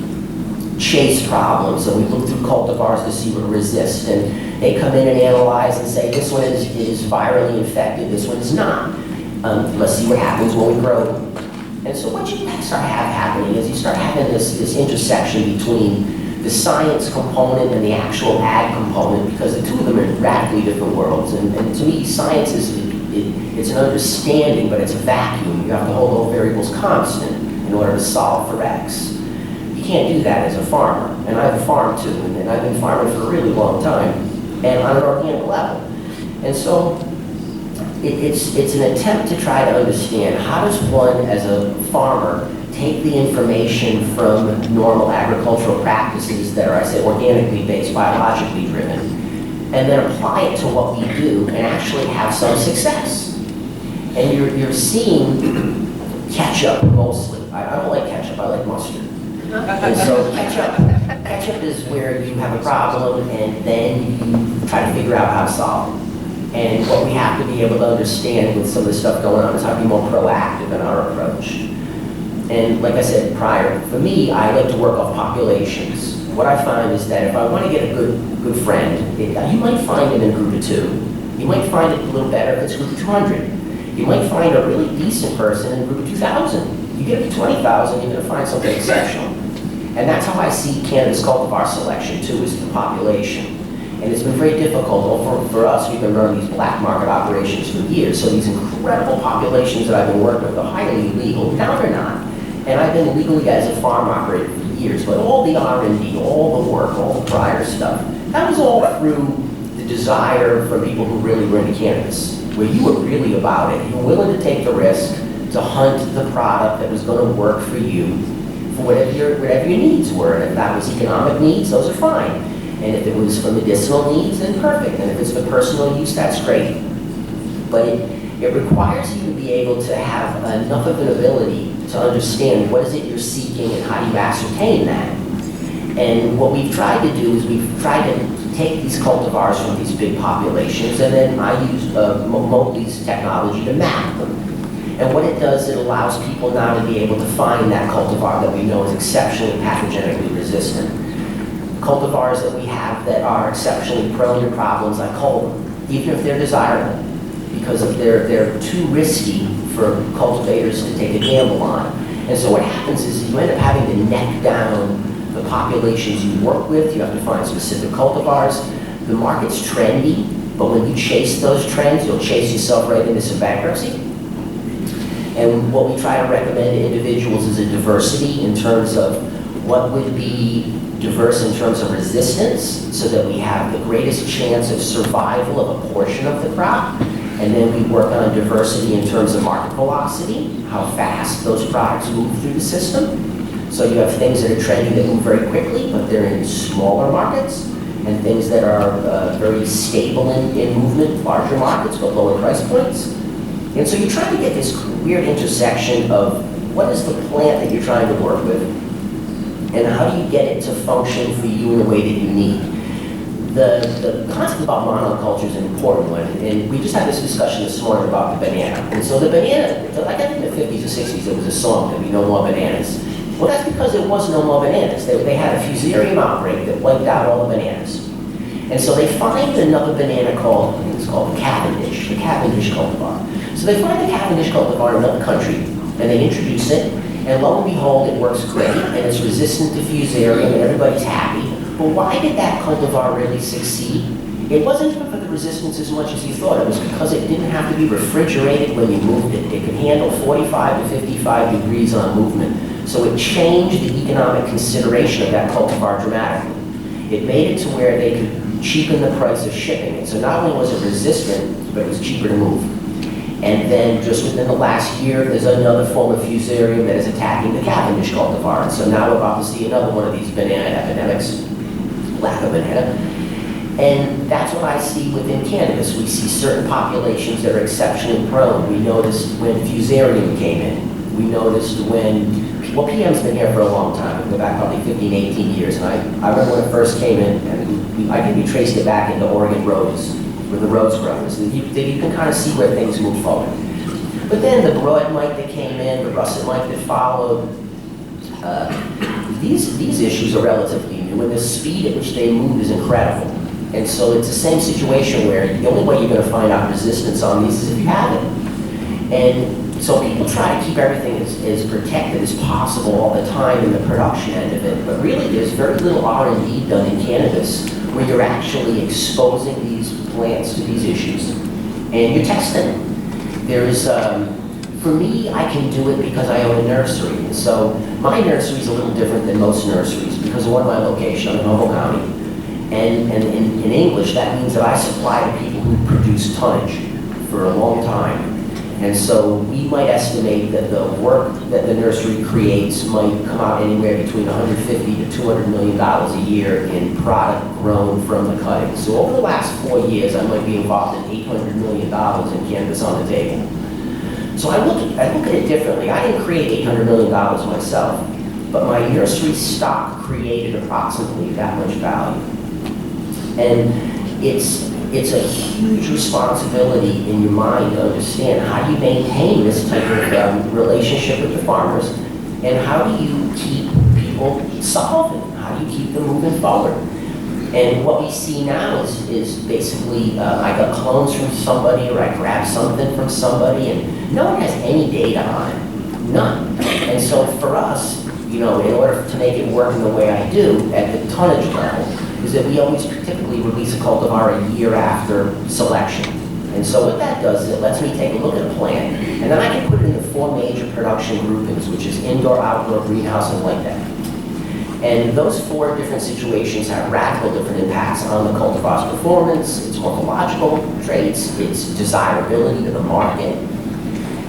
chase problems, and we look through cultivars to see what resist. And they come in and analyze and say, this one is virally infected, this one is not. Let's see what happens when we grow them. And so what you start happening is you start having this intersection between the science component and the actual ag component, because the two of them are in radically different worlds. And to me, science it's an understanding, but it's a vacuum. You have to hold all variables constant in order to solve for X. You can't do that as a farmer. And I have a farm too, and I've been farming for a really long time, and on an organic level. And so it's an attempt to try to understand, how does one as a farmer take the information from normal agricultural practices that are, I say, organically based, biologically driven, and then apply it to what we do and actually have some success. And you're seeing ketchup mostly. I don't like ketchup, I like mustard. And so ketchup is where you have a problem and then you try to figure out how to solve it. And what we have to be able to understand with some of the stuff going on is how to be more proactive in our approach. And like I said prior, for me, I like to work off populations. What I find is that if I want to get a good friend, you might find it in a group of 2. You might find it a little better if it's a group of 200. You might find a really decent person in a group of 2,000. You get up to 20,000, you're going to find something exceptional. And that's how I see cannabis cultivar selection too, is the population. And it's been very difficult. For us, we've been running these black market operations for years. So these incredible populations that I've been working with are highly illegal. Now they're not. And I've been legally as a farm operator for years. But all the R&D, all the work, all the prior stuff, that was all through the desire for people who really were into cannabis, where you were really about it. You were willing to take the risk to hunt the product that was going to work for you for whatever your needs were. And if that was economic needs, those are fine. And if it was for medicinal needs, then perfect. And if it's for personal use, that's great. But it requires you to be able to have enough of an ability to understand what is it you're seeking and how do you ascertain that. And what we've tried to do is we've tried to take these cultivars from these big populations, and then I use Mowgli's technology to map them. And what it does, it allows people now to be able to find that cultivar that we know is exceptionally pathogenically resistant. Cultivars that we have that are exceptionally prone to problems, I call them, even if they're desirable, because if they're too risky for cultivators to take a gamble on. And so what happens is you end up having to neck down the populations you work with. You have to find specific cultivars. The market's trendy, but when you chase those trends, you'll chase yourself right into some bankruptcy. And what we try to recommend to individuals is a diversity in terms of what would be diverse in terms of resistance, so that we have the greatest chance of survival of a portion of the crop. And then we work on diversity in terms of market velocity, how fast those products move through the system. So you have things that are trendy that move very quickly, but they're in smaller markets, and things that are very stable in movement, larger markets, but lower price points. And so you try to get this weird intersection of what is the plant that you're trying to work with, and how do you get it to function for you in the way that you need. The concept about monoculture is an important one, and we just had this discussion this morning about the banana. And so the banana, like I think in the 50s or 60s, there was a song, there'd be no more bananas. Well, that's because there was no more bananas. They had a fusarium outbreak that wiped out all the bananas. And so they find another banana called, I think it's called the Cavendish cultivar. So they find the Cavendish cultivar in another country, and they introduce it, and lo and behold, it works great, and it's resistant to fusarium, and everybody's happy. But why did that cultivar really succeed? It wasn't even for the resistance as much as you thought. It was because it didn't have to be refrigerated when you moved it. It could handle 45 to 55 degrees on movement. So it changed the economic consideration of that cultivar dramatically. It made it to where they could cheapen the price of shipping it. So not only was it resistant, but it was cheaper to move. And then just within the last year, there's another form of fusarium that is attacking the Cavendish cultivar. And so now we're about to see another one of these banana epidemics, lack of banana. And that's what I see within cannabis. We see certain populations that are exceptionally prone. We noticed when fusarium came in. We noticed when, well, PM's been here for a long time. We go back probably 15, 18 years. And I remember when it first came in, and I think we traced it back into Oregon Rose, with the rose growers. And you can kind of see where things move forward. But then the broad mite that came in, the russet mite that followed, these issues are relatively new, and the speed at which they move is incredible. And so it's the same situation where the only way you're going to find out resistance on these is if you have it. And so people try to keep everything as protected as possible all the time in the production end of it, but really there's very little R&D done in cannabis where you're actually exposing these plants to these issues, and you're testing them. There's, for me, I can do it because I own a nursery, and so my nursery is a little different than most nurseries because of one of my locations. I'm in Humboldt County, and in English, that means that I supply to people who produce tonnage for a long time. And so we might estimate that the work that the nursery creates might come out anywhere between $150 to $200 million a year in product grown from the cutting. So over the last 4 years, I might be involved in $800 million in cannabis on the table. So I look at it differently. I didn't create $800 million myself, but my nursery stock created approximately that much value. And it's a huge responsibility in your mind to understand how do you maintain this type of relationship with the farmers, and how do you keep people solvent? How do you keep them moving forward? And what we see now is basically I got clones from somebody, or I grab something from somebody, and no one has any data on it, none. And so for us, in order to make it work in the way I do at the tonnage level, is that we always typically release a cultivar a year after selection. And so what that does is it lets me take a look at a plant, and then I can put it into 4 major production groupings, which is indoor, outdoor, greenhouse, and like that. And those 4 different situations have radical different impacts on the cultivar's performance, its morphological traits, its desirability to the market.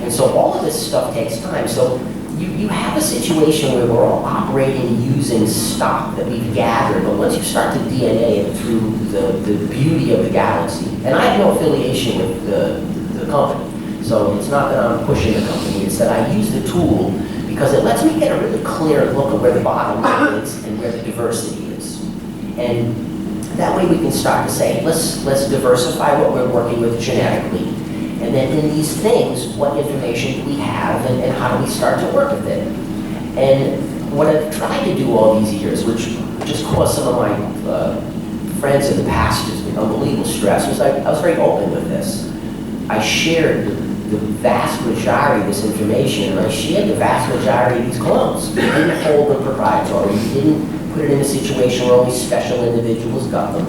And so all of this stuff takes time. So you have a situation where we're all operating using stock that we've gathered, but once you start to DNA it through the beauty of the galaxy, and I have no affiliation with the company, so it's not that I'm pushing the company, it's that I use the tool because it lets me get a really clear look at where the bottleneck is and where the diversity is. And that way we can start to say, let's diversify what we're working with genetically. And then in these things, what information do we have, and how do we start to work with it? And what I've tried to do all these years, which just caused some of my friends in the past just unbelievable stress, was I was very open with this. I shared the vast majority of this information, and I shared the vast majority of these clones. We didn't hold them proprietary. We didn't put it in a situation where only special individuals got them.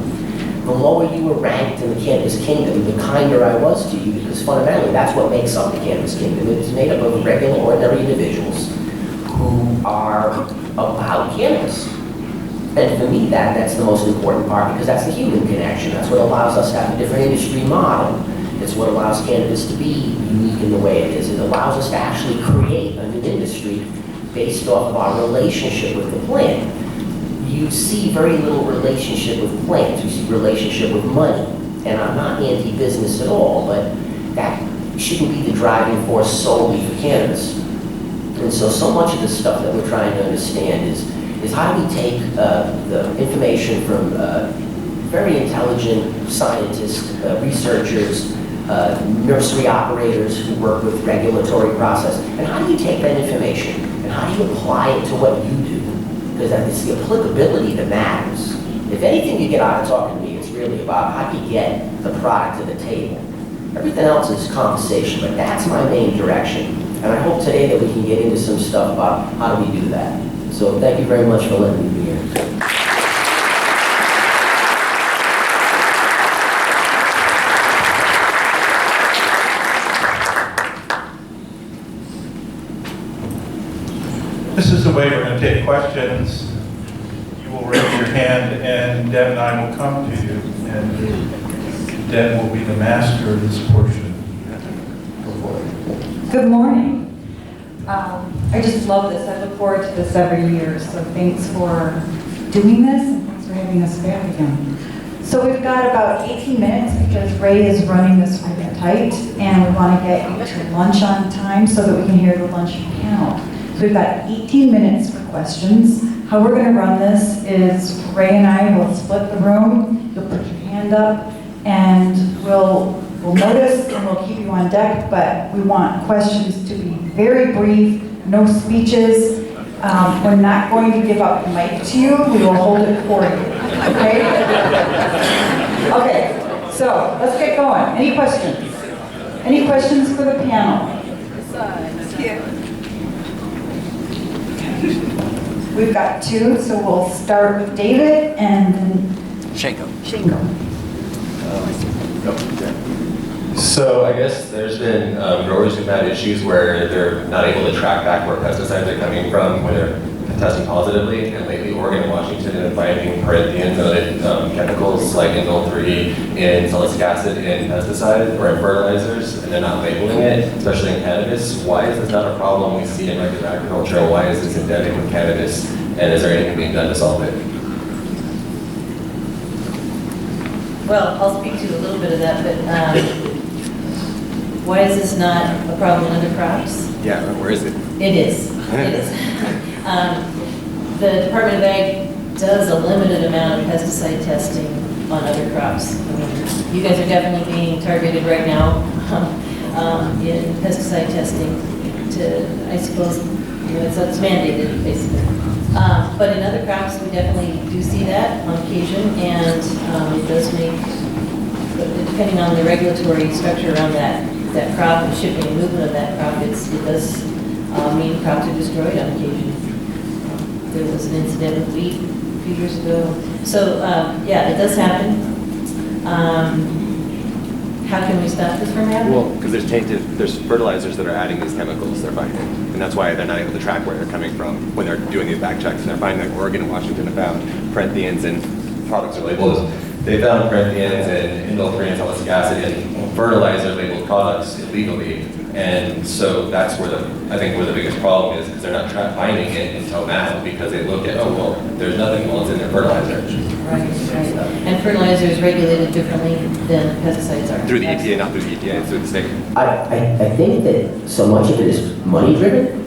The lower you were ranked in the cannabis kingdom, the kinder I was to you, because fundamentally that's what makes up the cannabis kingdom. It's made up of regular, ordinary individuals who are about cannabis. And for me, that's the most important part, because that's the human connection. That's what allows us to have a different industry model. It's what allows cannabis to be unique in the way it is. It allows us to actually create a new industry based off of our relationship with the plant. You see very little relationship with plants. You see relationship with money. And I'm not anti-business at all, but that shouldn't be the driving force solely for cannabis. And so much of the stuff that we're trying to understand is how do we take the information from very intelligent scientists, researchers, nursery operators who work with regulatory process, and how do you take that information and how do you apply it to what you do? Because it's the applicability that matters. If anything you get out of talking to me, it's really about how do you get the product to the table. Everything else is conversation, but that's my main direction. And I hope today that we can get into some stuff about how do we do that. So thank you very much for letting me be here. This is the way we're going to take questions. You will raise your hand, and Deb and I will come to you, and Deb will be the master of this portion. Good morning. I just love this. I look forward to this every year. So thanks for doing this, and thanks for having us back again. So we've got about 18 minutes because Ray is running this really tight, and we want to get you to lunch on time so that we can hear the lunch panel. So we've got 18 minutes for questions. How we're going to run this is Ray and I will split the room. You'll put your hand up, and we'll notice and we'll keep you on deck, but we want questions to be very brief, no speeches. We're not going to give up the mic to you. We will hold it for you. Okay? Okay, so let's get going. Any questions? Any questions for the panel? We've got 2, so we'll start with David and then Shanko. So I guess there's been growers who've had issues where they're not able to track back where pesticides are coming from, where they're testing positively, and lately Oregon and Washington have been finding parenthein-related chemicals like indole-3 in salicylic acid in pesticides or in fertilizers, and they're not labeling it, especially in cannabis. Why is this not a problem we see in regular agriculture, and why is this endemic with cannabis, and is there anything being done to solve it? Well, I'll speak to a little bit of that, but why is this not a problem in other crops? Yeah, where is it? It is. It is. The Department of Ag does a limited amount of pesticide testing on other crops. I mean, you guys are definitely being targeted right now in pesticide testing to, I suppose, it's mandated, basically. But in other crops, we definitely do see that on occasion, and it does make, depending on the regulatory structure around that crop and shipping and movement of that crop, it does mean crops are destroyed on occasion. There was an incident with wheat a few years ago. So, yeah, it does happen. How can we stop this from happening? Well, because there's fertilizers that are adding these chemicals they're finding, and that's why they're not able to track where they're coming from when they're doing these back checks. And they're finding that Oregon and Washington have found parentheins and products are labeled. They found parentheins and indole-3 and salicylic acid in fertilizer labeled products illegally, and so that's where I think where the biggest problem is, because they're not finding it until now, because they look at, oh well, there's nothing, well, it's in their fertilizer. Right. And fertilizer is regulated differently than pesticides are. Through the EPA, not through the EPA, it's through the state. I think that so much of it is money driven.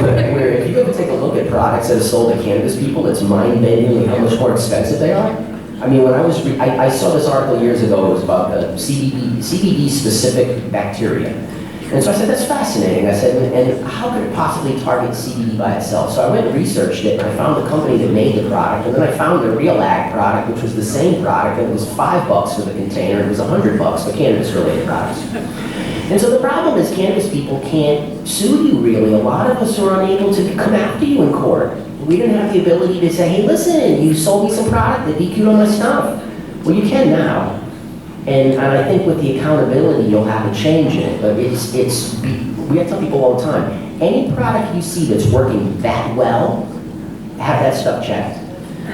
Where if you ever take a look at products that are sold to cannabis people, it's mind-bending how much more expensive they are. I mean, when I saw this article years ago, it was about the CBD specific bacteria. And so I said, that's fascinating. I said, and how could it possibly target CBD by itself? So I went and researched it, and I found the company that made the product, and then I found the Real Ag product, which was the same product, and it was $5 for the container, it was $100 for cannabis-related products. And so the problem is cannabis people can't sue you, really. A lot of us are unable to come after you in court. We didn't have the ability to say, hey, listen, you sold me some product that DQ'd on my stuff. Well, you can now. And I think with the accountability, you'll have a change in it. But we have to tell people all the time, any product you see that's working that well, have that stuff checked.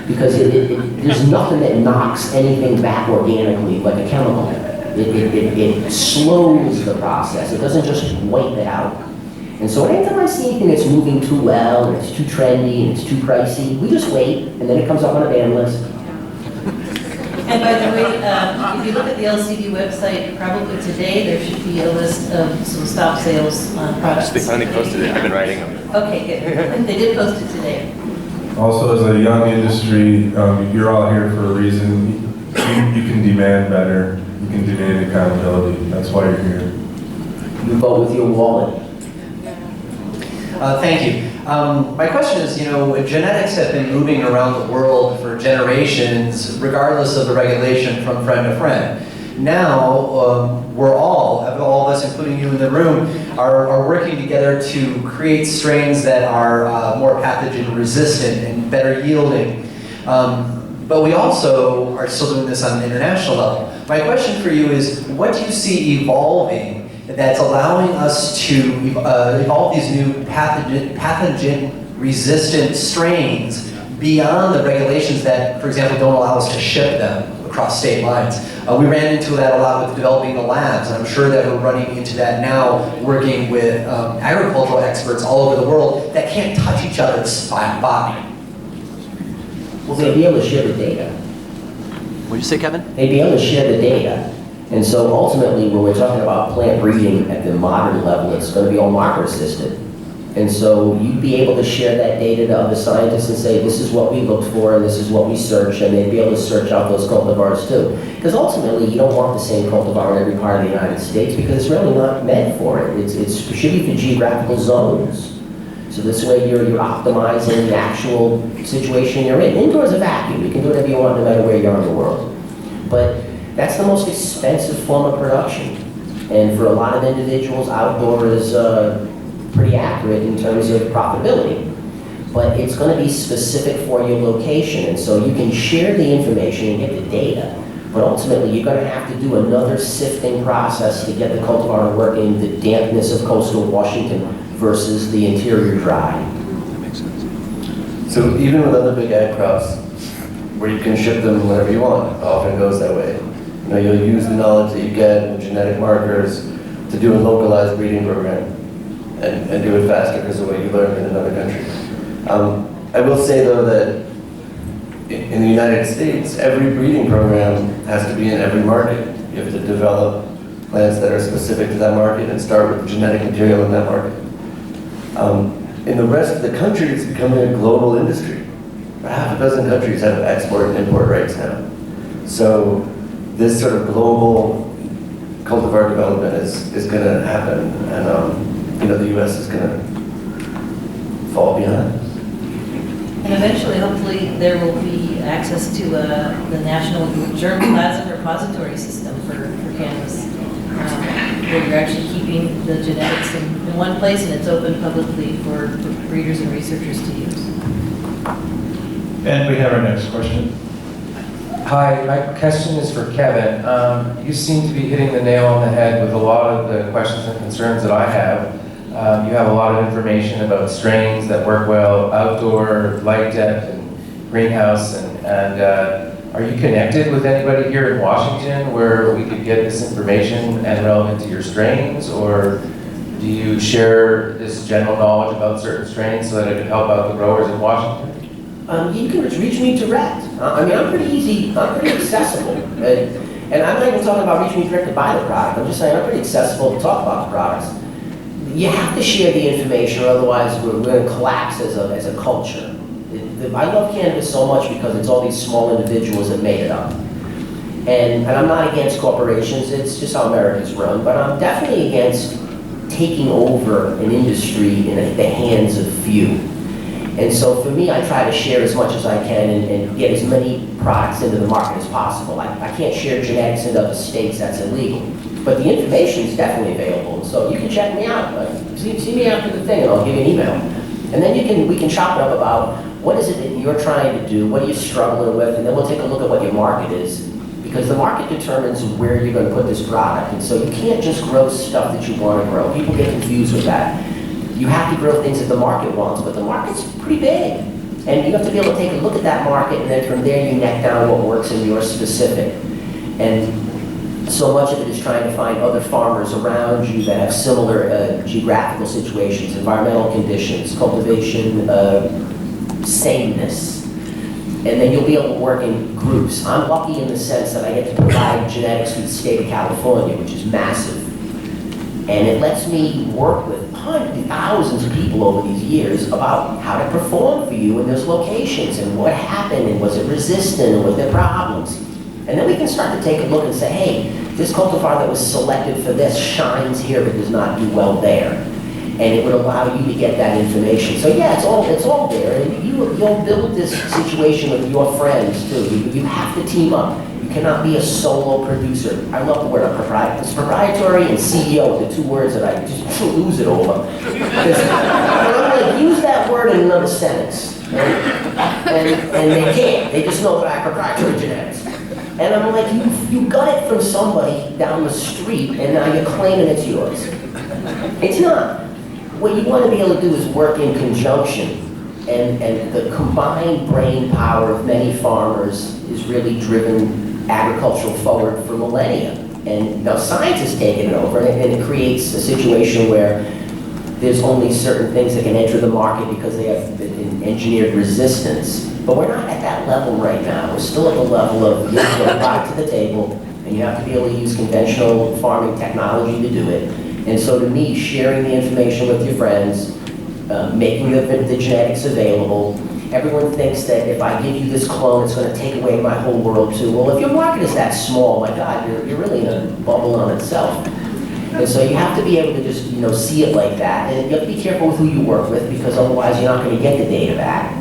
Because there's nothing that knocks anything back organically like a chemical. It slows the process. It doesn't just wipe it out. And so anytime I see anything that's moving too well, and it's too trendy, and it's too pricey, we just wait, and then it comes up on a ban list. And by the way, if you look at the LCD website, probably today, there should be a list of some stop sales on products. They finally posted it, I've been writing them. Okay, good. They did post it today. Also, as a young industry, you're all here for a reason. You can demand better. You can demand accountability. That's why you're here. You vote with your wallet. Thank you. My question is, genetics have been moving around the world for generations, regardless of the regulation from friend to friend. Now, we're all of us, including you in the room, are working together to create strains that are more pathogen resistant and better yielding. But we also are still doing this on an international level. My question for you is, what do you see evolving that's allowing us to evolve these new pathogen-resistant strains beyond the regulations that, for example, don't allow us to ship them across state lines? We ran into that a lot with developing the labs, and I'm sure that we're running into that now working with agricultural experts all over the world that can't touch each other's body. Well, they'd be able to share the data. What did you say, Kevin? They'd be able to share the data. And so ultimately, when we're talking about plant breeding at the modern level, it's going to be all marker assisted. And so you'd be able to share that data to other scientists and say, this is what we looked for and this is what we searched, and they'd be able to search out those cultivars too. Because ultimately, you don't want the same cultivar in every part of the United States because it's really not meant for it. It should be for geographical zones. So this way you're optimizing the actual situation you're in. Indoors a vacuum. You can do whatever you want no matter where you are in the world. But that's the most expensive form of production. And for a lot of individuals, outdoor is pretty accurate in terms of profitability. But it's going to be specific for your location. And so you can share the information and get the data. But ultimately, you're going to have to do another sifting process to get the cultivar to work in the dampness of coastal Washington versus the interior dry. That makes sense. So even with other big ag crops, where you can ship them whenever you want, it often goes that way. You know, you'll use the knowledge that you get in genetic markers to do a localized breeding program and do it faster because of what you learned in another country. I will say though that in the United States, every breeding program has to be in every market. You have to develop plants that are specific to that market and start with the genetic material in that market. In the rest of the country, it's becoming a global industry. Half a dozen countries have export and import rights now. So this sort of global cultivar development is going to happen, and you know, the U.S. is going to fall behind. And eventually, hopefully, there will be access to the National Germplasm Repository System for cannabis, where you're actually keeping the genetics in one place, and it's open publicly for breeders and researchers to use. And we have our next question. Hi, my question is for Kevin. You seem to be hitting the nail on the head with a lot of the questions and concerns that I have. You have a lot of information about strains that work well outdoor, light depth, and greenhouse. And are you connected with anybody here in Washington where we could get this information and relevant to your strains? Or do you share this general knowledge about certain strains so that it can help out the growers in Washington? You can just reach me direct. I mean, I'm pretty easy, I'm pretty accessible. And I'm not even talking about reaching me direct to buy the product. I'm just saying I'm pretty accessible to talk about the products. You have to share the information, or otherwise we're going to collapse as a culture. I love cannabis so much because it's all these small individuals that made it up. And I'm not against corporations, it's just how America's run, but I'm definitely against taking over an industry in the hands of few. And so for me, I try to share as much as I can and get as many products into the market as possible. I can't share genetics into other states, that's illegal. But the information is definitely available. So you can check me out. See me after the thing and I'll give you an email. And then we can chop it up about what is it that you're trying to do, what are you struggling with, and then we'll take a look at what your market is. Because the market determines where you're going to put this product. And so you can't just grow stuff that you want to grow. People get confused with that. You have to grow things that the market wants, but the market's pretty big. And you have to be able to take a look at that market, and then from there you neck down what works in your specific. And so much of it is trying to find other farmers around you that have similar geographical situations, environmental conditions, cultivation, sameness. And then you'll be able to work in groups. I'm lucky in the sense that I get to provide genetics for the state of California, which is massive. And it lets me work with hundreds, thousands of people over these years about how to perform for you in those locations and what happened and was it resistant and was there problems. And then we can start to take a look and say, hey, this cultivar that was selected for this shines here but does not do well there. And it would allow you to get that information. So yeah, it's all there. And you'll build this situation with your friends too. You have to team up. You cannot be a solo producer. I love the word proprietary. It's proprietary and CEO, the two words that I just lose it over. Because I'm going to use that word in another sentence. Right? And they can't. They just know that I have proprietary genetics. And I'm like, you got it from somebody down the street and now you're claiming it's yours. It's not. What you want to be able to do is work in conjunction. And the combined brain power of many farmers is really driven agriculture forward for millennia. And now science has taken it over, and it creates a situation where there's only certain things that can enter the market because they have engineered resistance. But we're not at that level right now. We're still at the level of you have to bring product to the table, and you have to be able to use conventional farming technology to do it. And so to me, sharing the information with your friends, making the genetics available. Everyone thinks that if I give you this clone, it's going to take away my whole world too. Well, if your market is that small, my God, you're really in a bubble on itself. And so you have to be able to just, see it like that. And you have to be careful with who you work with because otherwise you're not going to get the data back.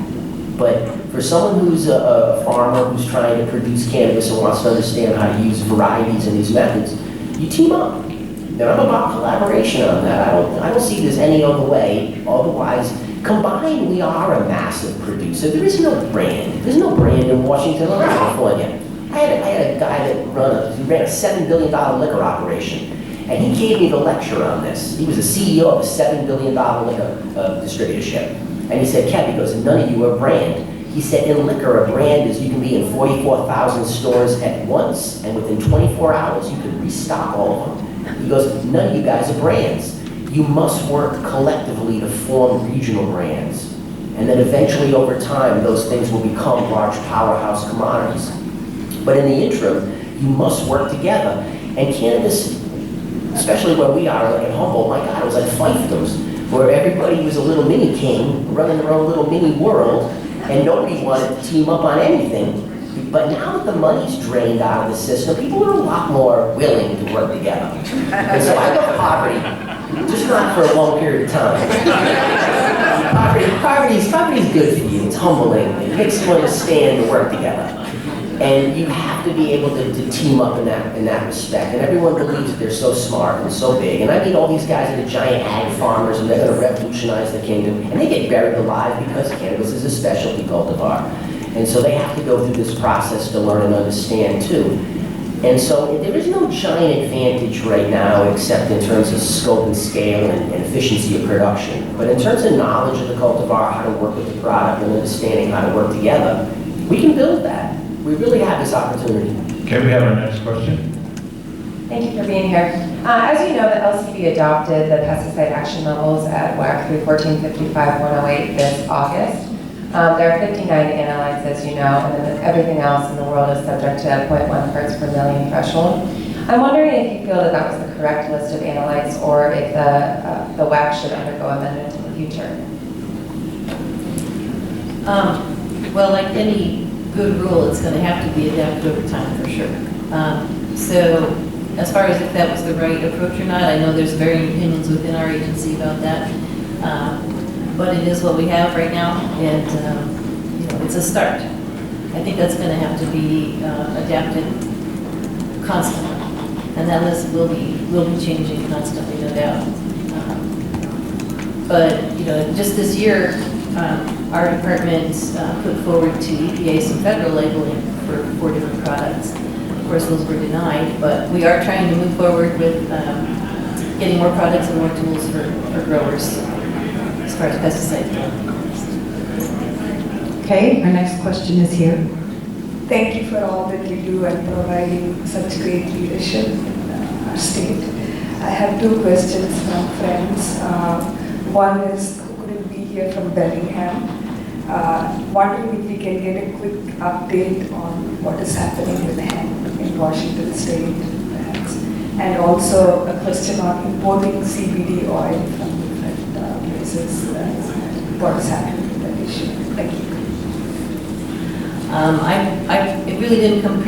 But for someone who's a farmer who's trying to produce cannabis and wants to understand how to use varieties and these methods, you team up. And I'm about collaboration on that. I don't see there's any other way. Otherwise, combined, we are a massive producer. There is no brand. There's no brand in Washington or California. I had a guy that ran a $7 billion liquor operation, and he gave me the lecture on this. He was the CEO of a $7 billion liquor distributorship. And he said, Kev, he goes, none of you are brand. He said, in liquor, a brand is you can be in 44,000 stores at once, and within 24 hours, you can restock all of them. He goes, none of you guys are brands. You must work collectively to form regional brands. And then eventually, over time, those things will become large powerhouse commodities. But in the interim, you must work together. And cannabis, especially where we are, like in Humboldt, my God, it was like fiefdoms, where everybody was a little mini king running their own little mini world, and nobody wanted to team up on anything. But now that the money's drained out of the system, people are a lot more willing to work together. And so I love poverty, just not for a long period of time. Poverty's good for you. It's humbling. It makes you understand to work together. And you have to be able to team up in that respect. And everyone believes that they're so smart and so big. And I meet all these guys that are giant ag farmers, and they're going to revolutionize the kingdom. And they get buried alive because cannabis is a specialty cultivar. And so they have to go through this process to learn and understand too. And so there is no giant advantage right now except in terms of scope and scale and efficiency of production. But in terms of knowledge of the cultivar, how to work with the product, and understanding how to work together, we can build that. We really have this opportunity. Okay, we have our next question. Thank you for being here. As you know, the LCB adopted the pesticide action levels at WAC 314.55.108 this August. There are 59 analytes, as you know, and then everything else in the world is subject to a 0.1 parts per million threshold. I'm wondering if you feel that that was the correct list of analytes, or if the WAC should undergo amendment in the future. Well, like any good rule, it's going to have to be adapted over time for sure. So as far as if that was the right approach or not, I know there's varying opinions within our agency about that. But it is what we have right now, and you know, it's a start. I think that's going to have to be adapted constantly, and that list will be changing constantly, no doubt. But you know, just this year, our department put forward to EPA some federal labeling for 4 different products. Of course, those were denied, but we are trying to move forward with getting more products and more tools for growers as far as pesticides go. Okay, our next question is here. Thank you for all that you do and providing such great leadership in our state. I have 2 questions from friends. One is, who couldn't be here from Bellingham. Wondering if we can get a quick update on what is happening with hemp in Washington State, perhaps. And also a question on importing CBD oil from different places. What is happening with that issue? Thank you. I really didn't come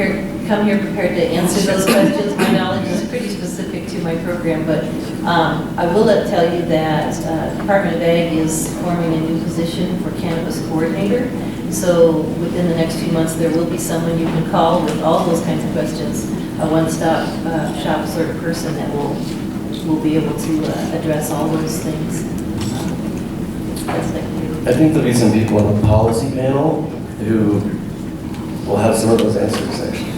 here prepared to answer those questions. My knowledge is pretty specific to my program, but I will tell you that Department of Ag is forming a new position for cannabis coordinator. So within the next few months, there will be someone you can call with all those kinds of questions, a one-stop shop sort of person that will be able to address all those things. I think there'll be some people on the policy panel who will have some of those answers, actually.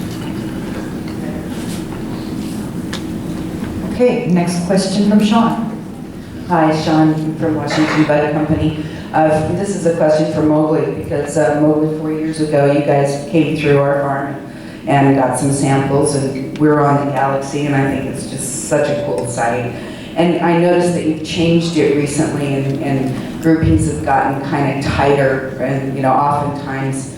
Okay, next question from Sean. Hi, Sean from Washington Bud Company. This is a question for Mowgli, because Mowgli, 4 years ago, you guys came through our farm and got some samples, and we were on the Galaxy, and I think it's just such a cool site. And I noticed that you've changed it recently, and groupings have gotten kind of tighter, and you know, oftentimes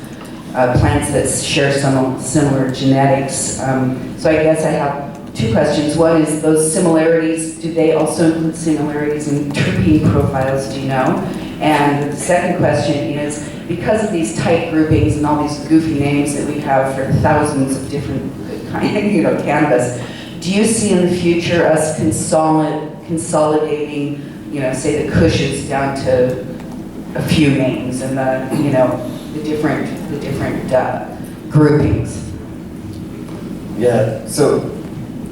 plants that share some similar genetics. So I guess I have 2 questions. One is, those similarities, do they also include similarities in terpene profiles, do you know? And the second question is, because of these tight groupings and all these goofy names that we have for thousands of different kinds of, you know, cannabis, do you see in the future us consolidating, you know, say the Kushes down to a few names and the, you know, the different groupings? Yeah, so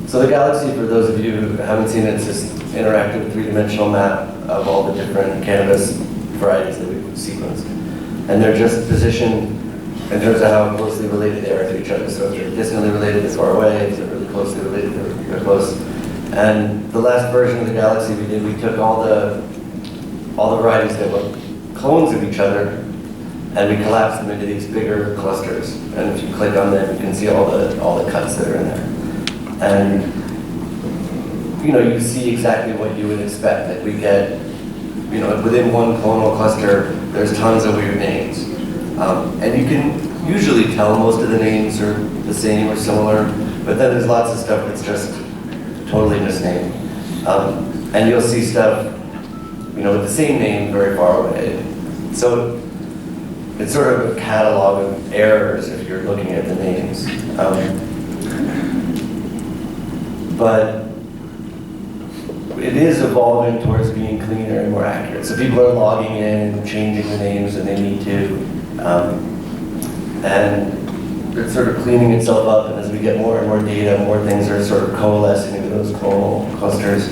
the Galaxy, for those of you who haven't seen it, it's this interactive 3-dimensional map of all the different cannabis varieties that we've sequenced. And they're just positioned in terms of how closely related they are to each other. So if they're distantly related, they're far away. If they're really closely related, they're close. And the last version of the Galaxy we did, we took all the varieties that were clones of each other, and we collapse them into these bigger clusters. And if you click on them, you can see all the cuts that are in there. And you see exactly what you would expect. That we get, within one clonal cluster, there's tons of weird names, and you can usually tell most of the names are the same or similar. But then there's lots of stuff that's just totally misnamed, and you'll see stuff, with the same name very far away. So it's sort of a catalog of errors if you're looking at the names. But it is evolving towards being cleaner and more accurate. So people are logging in and changing the names when they need to. And it's sort of cleaning itself up, and as we get more and more data, more things are sort of coalescing into those clonal clusters.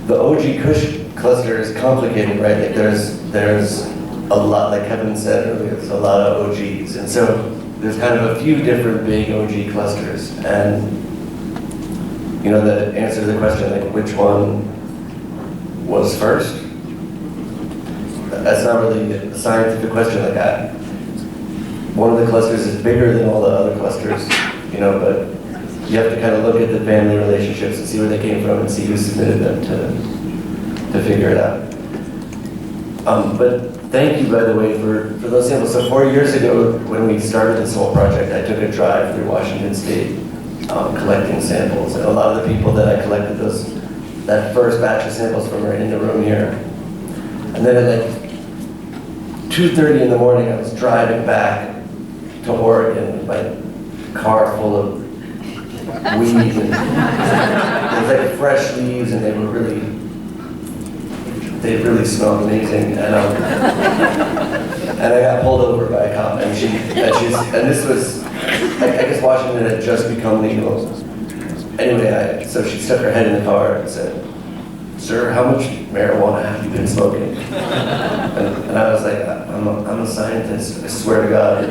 The OG Kush cluster is complicated, right? Like there's a lot, like Kevin said earlier, there's a lot of OGs. And so there's kind of a few different big OG clusters. And the answer to the question, like which one was first, that's not really a scientific question like that. One of the clusters is bigger than all the other clusters, but you have to kind of look at the family relationships and see where they came from and see who submitted them to figure it out. But thank you, by the way, for those samples. So 4 years ago, when we started this whole project, I took a drive through Washington State collecting samples. And a lot of the people that I collected that first batch of samples from are in the room here. And then at like 2:30 in the morning, I was driving back to Oregon with my car full of weeds, and it was like fresh leaves, and they really smelled amazing. And I got pulled over by a cop, and this was, I guess Washington had just become legal. Anyway, so she stuck her head in the car and said, "Sir, how much marijuana have you been smoking?" And I was like, I'm a scientist, I swear to God.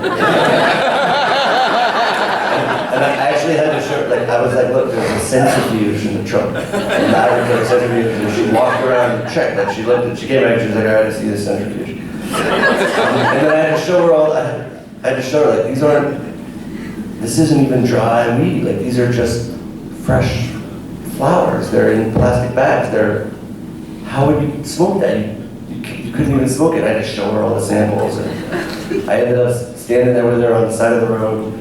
And I actually had to show, I was like, look, there's a centrifuge in the trunk. And I would get a centrifuge, and she walked around and checked. She looked at, she came back, she was like, all right, I see this centrifuge. And then I had to show her this isn't even dry weed. These are just fresh flowers. They're in plastic bags. How would you smoke that? You couldn't even smoke it. I had to show her all the samples. And I ended up standing there with her on the side of the road,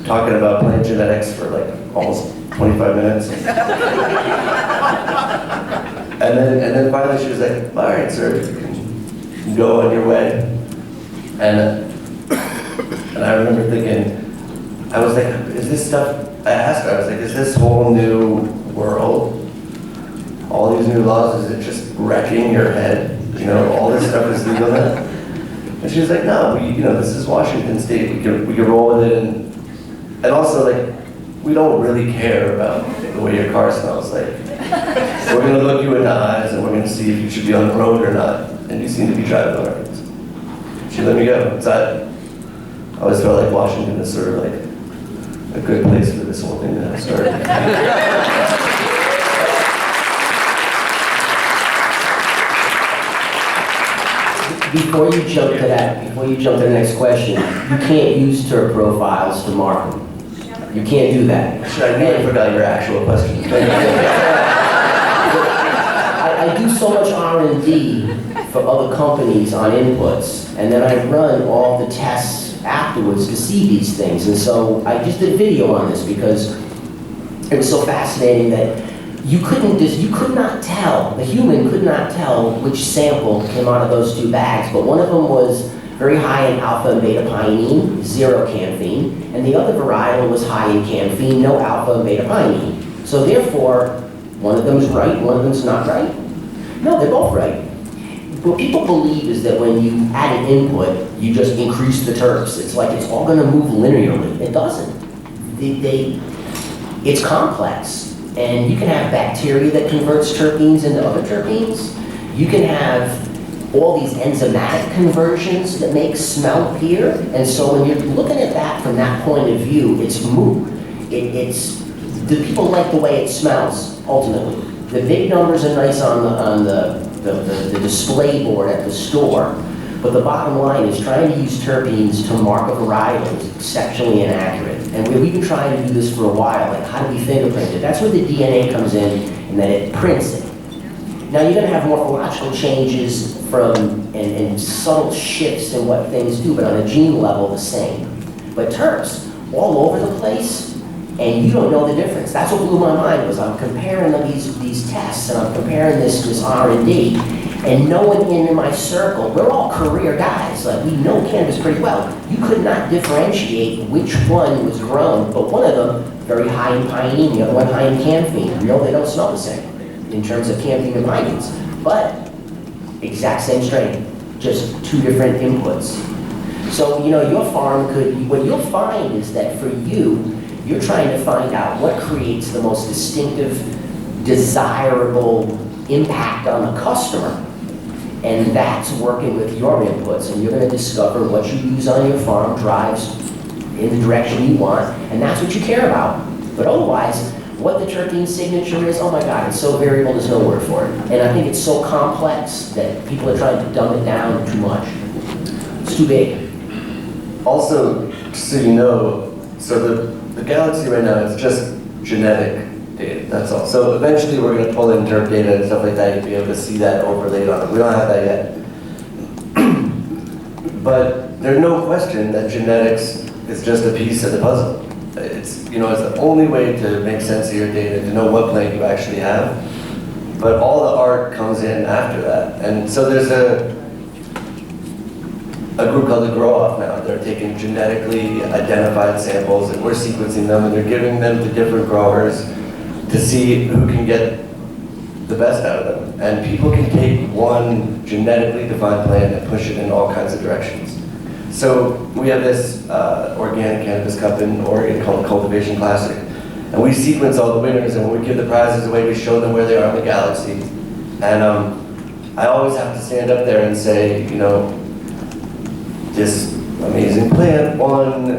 talking about plant genetics for almost 25 minutes. And then finally she was like, all right, sir, you can go on your way. And I remember thinking, I was like, is this stuff, I asked her, I was like, is this whole new world, all these new laws, is it just wrecking your head? All this stuff is legal now? And she was like, no, this is Washington State, we can roll with it, and also we don't really care about the way your car smells. We're gonna look you in the eyes and we're gonna see if you should be on the road or not, and you seem to be driving all right. She let me go. So I always felt like Washington is sort of a good place for this whole thing to have started. Before you jump to the next question, you can't use turf profiles to mark them. You can't do that. I nearly forgot your actual question. I do so much R&D for other companies on inputs, and then I run all the tests afterwards to see these things. And so I just did a video on this because it was so fascinating that the human could not tell which sample came out of those two bags, but one of them was very high in alpha and beta pinene, 0 caffeine, and the other varietal was high in caffeine, no alpha and beta pinene. So therefore, one of them is right, one of them's not right. No, they're both right. What people believe is that when you add an input, you just increase the terps. It's like it's all going to move linearly. It doesn't. It's complex. And you can have bacteria that converts terpenes into other terpenes. You can have all these enzymatic conversions that make smell appear. And so when you're looking at that from that point of view, it's moot. The people like the way it smells, ultimately. The big numbers are nice on the the display board at the store. But the bottom line is trying to use terpenes to mark a varietal is exceptionally inaccurate. And we've been trying to do this for a while, like how do we fingerprint it? That's where the DNA comes in, and then it prints it. Now you're going to have morphological changes and subtle shifts in what things do, but on a gene level, the same. But terps, all over the place, and you don't know the difference. That's what blew my mind was I'm comparing these tests, and I'm comparing this R&D, and no one in my circle, we're all career guys, like we know cannabis pretty well. You could not differentiate which one was grown, but one of them very high in pinene, the other one high in camphene. You know they don't smell the same in terms of camphene and pinenes, but exact same strain, just two different inputs. So, you know, your farm could, what you'll find is that for you, you're trying to find out what creates the most distinctive, desirable impact on the customer. And that's working with your inputs, and you're going to discover what you use on your farm drives in the direction you want, and that's what you care about. But otherwise, what the terpene signature is, oh my God, it's so variable, there's no word for it. And I think it's so complex that people are trying to dumb it down too much. It's too big. Also, just so you know, so the galaxy right now is just genetic data, that's all. So eventually we're going to pull in terp data and stuff like that, you'll be able to see that overlaid on it. We don't have that yet. But there's no question that genetics is just a piece of the puzzle. It's, you know, it's the only way to make sense of your data, to know what plant you actually have. But all the art comes in after that. And so there's a group called the Grow Off now. They're taking genetically identified samples and we're sequencing them and they're giving them to different growers to see who can get the best out of them. And people can take one genetically defined plant and push it in all kinds of directions. So we have this organic cannabis cup in Oregon called Cultivation Classic. And we sequence all the winners, and when we give the prizes away, we show them where they are in the galaxy. And I always have to stand up there and say, you know, this amazing plant won,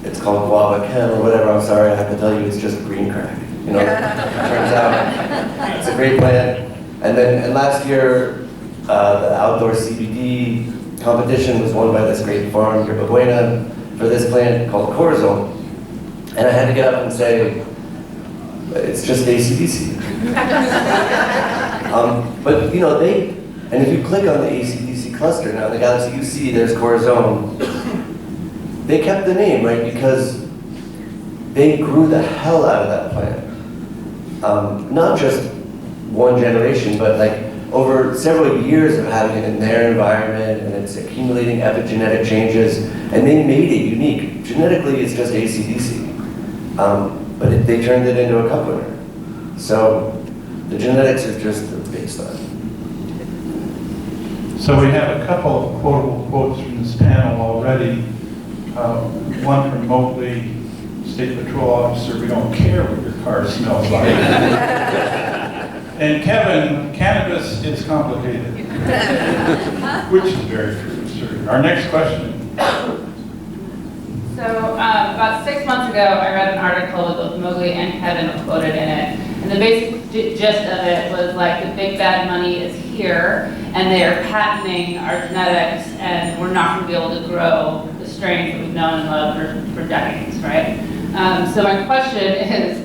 it's called guava chem or whatever, I'm sorry, I have to tell you, it's just green crack. You know, turns out it's a great plant. And last year, the outdoor CBD competition was won by this great farm, Yerba Buena, for this plant called Corazon. And I had to get up and say, it's just AC/DC. But you know, and if you click on the AC/DC cluster now in the galaxy, you see there's Corazon. They kept the name, right, because they grew the hell out of that plant. Not just one generation, but like over several years of having it in their environment, and it's accumulating epigenetic changes, and they made it unique. Genetically, it's just AC/DC. But they turned it into a cup winner. So the genetics are just the big stuff. So we have a couple of quotable quotes from this panel already. One from Mowgli, State Patrol Officer, we don't care what your car smells like. And Kevin, cannabis is complicated. Which is very true, sir. Our next question. So about 6 months ago, I read an article with both Mowgli and Kevin quoted in it. And the basic gist of it was like the big bad money is here and they are patenting our genetics and we're not going to be able to grow the strains that we've known and loved for decades, right? So my question is,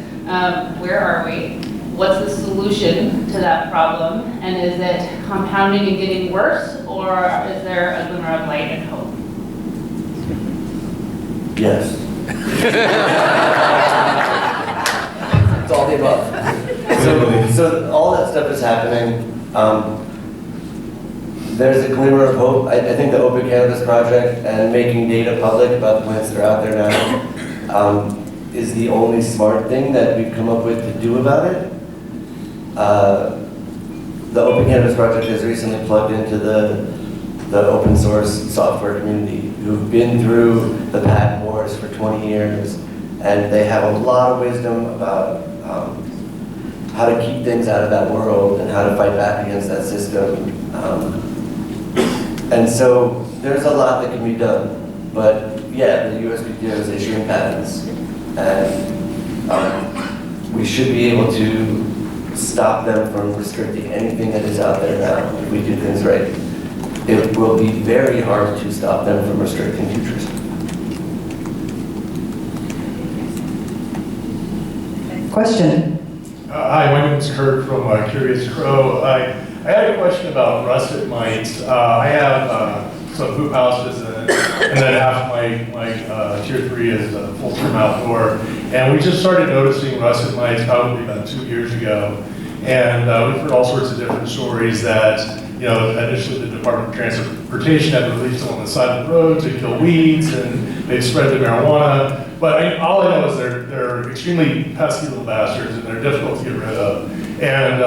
where are we? What's the solution to that problem? And is it compounding and getting worse, or is there a glimmer of light and hope? Yes. It's all the above. So all that stuff is happening. There's a glimmer of hope. I think the Open Cannabis Project and making data public about the plants that are out there now is the only smart thing that we've come up with to do about it. The Open Cannabis Project has recently plugged into the open source software community who've been through the patent wars for 20 years, and they have a lot of wisdom about how to keep things out of that world and how to fight back against that system. And so there's a lot that can be done. But yeah, the USPTO is issuing patents, and we should be able to stop them from restricting anything that is out there now if we do things right. It will be very hard to stop them from restricting futures. Question? Hi, my name is Kurt from Curious Crow. I had a question about russet mites. I have some hoop houses and then half my tier 3 is full-term outdoor. And we just started noticing russet mites probably about 2 years ago. And we've heard all sorts of different stories that, you know, initially the Department of Transportation had released them on the side of the road to kill weeds, and they've spread the marijuana. But all I know is they're extremely pesky little bastards, and they're difficult to get rid of. And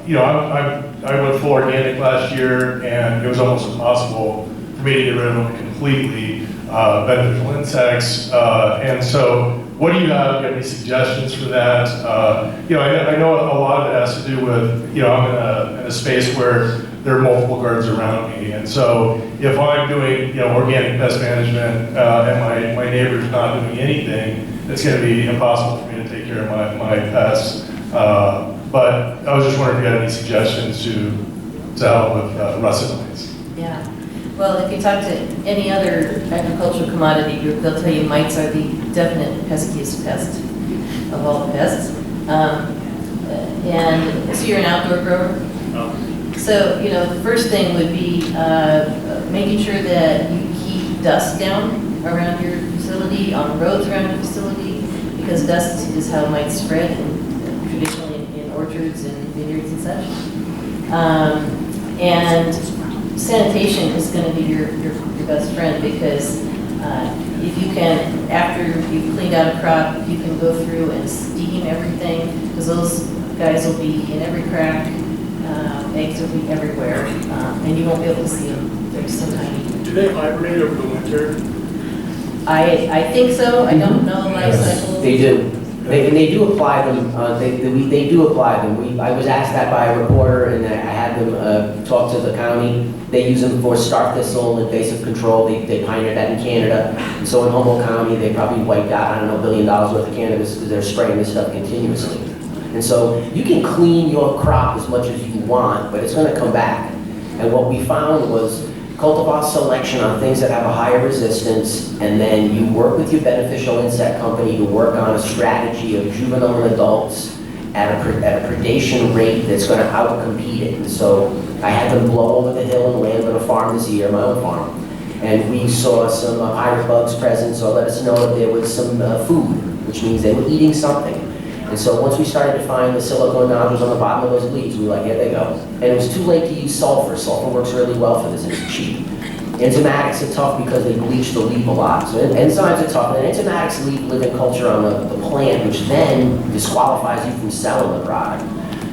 you know, I went full organic last year, and it was almost impossible for me to get rid of them completely. Beneficial insects, and so what do you have? Do you have any suggestions for that? You know, I know a lot of it has to do with, you know, I'm in a space where there are multiple gardens around me, and so if I'm doing, you know, organic pest management and my neighbor's not doing anything, it's going to be impossible for me to take care of my pests. But I was just wondering if you had any suggestions to help with russet mites. Yeah. Well, if you talk to any other agricultural commodity group, they'll tell you mites are the definite peskiest pest of all the pests. And so you're an outdoor grower? So, you know, the first thing would be making sure that you keep dust down around your facility, on the roads around your facility, because dust is how mites spread, traditionally in orchards and vineyards and such. And sanitation is going to be your best friend, because if you can, after you've cleaned out a crop, if you can go through and steam everything, because those guys will be in every crack, eggs will be everywhere, and you won't be able to see them. They're so tiny. Do they hibernate over the winter? I think so. I don't know the life cycle. They do. They do apply them. They do apply them. I was asked that by a reporter, and I had them talk to the county. They use them for star thistle, invasive control. They pioneered that in Canada. And so in Humboldt County, they probably wiped out, I don't know, $1 billion worth of cannabis because they're spraying this stuff continuously. And so you can clean your crop as much as you want, but it's going to come back. And what we found was cultivar selection on things that have a higher resistance, and then you work with your beneficial insect company to work on a strategy of juvenile and adults at a predation rate that's going to outcompete it. And so I had them blow over the hill and land on a farm this year, my own farm. And we saw some pirate bugs present, so let us know that there was some food, which means they were eating something. And so once we started to find the silicone nodules on the bottom of those leaves, we were like, here they go. And it was too late to use sulfur. Sulfur works really well for this, and it's cheap. Enzymatics are tough because they bleach the leaf a lot. So enzymes are tough, and enzymatics live in culture on the plant, which then disqualifies you from selling the product.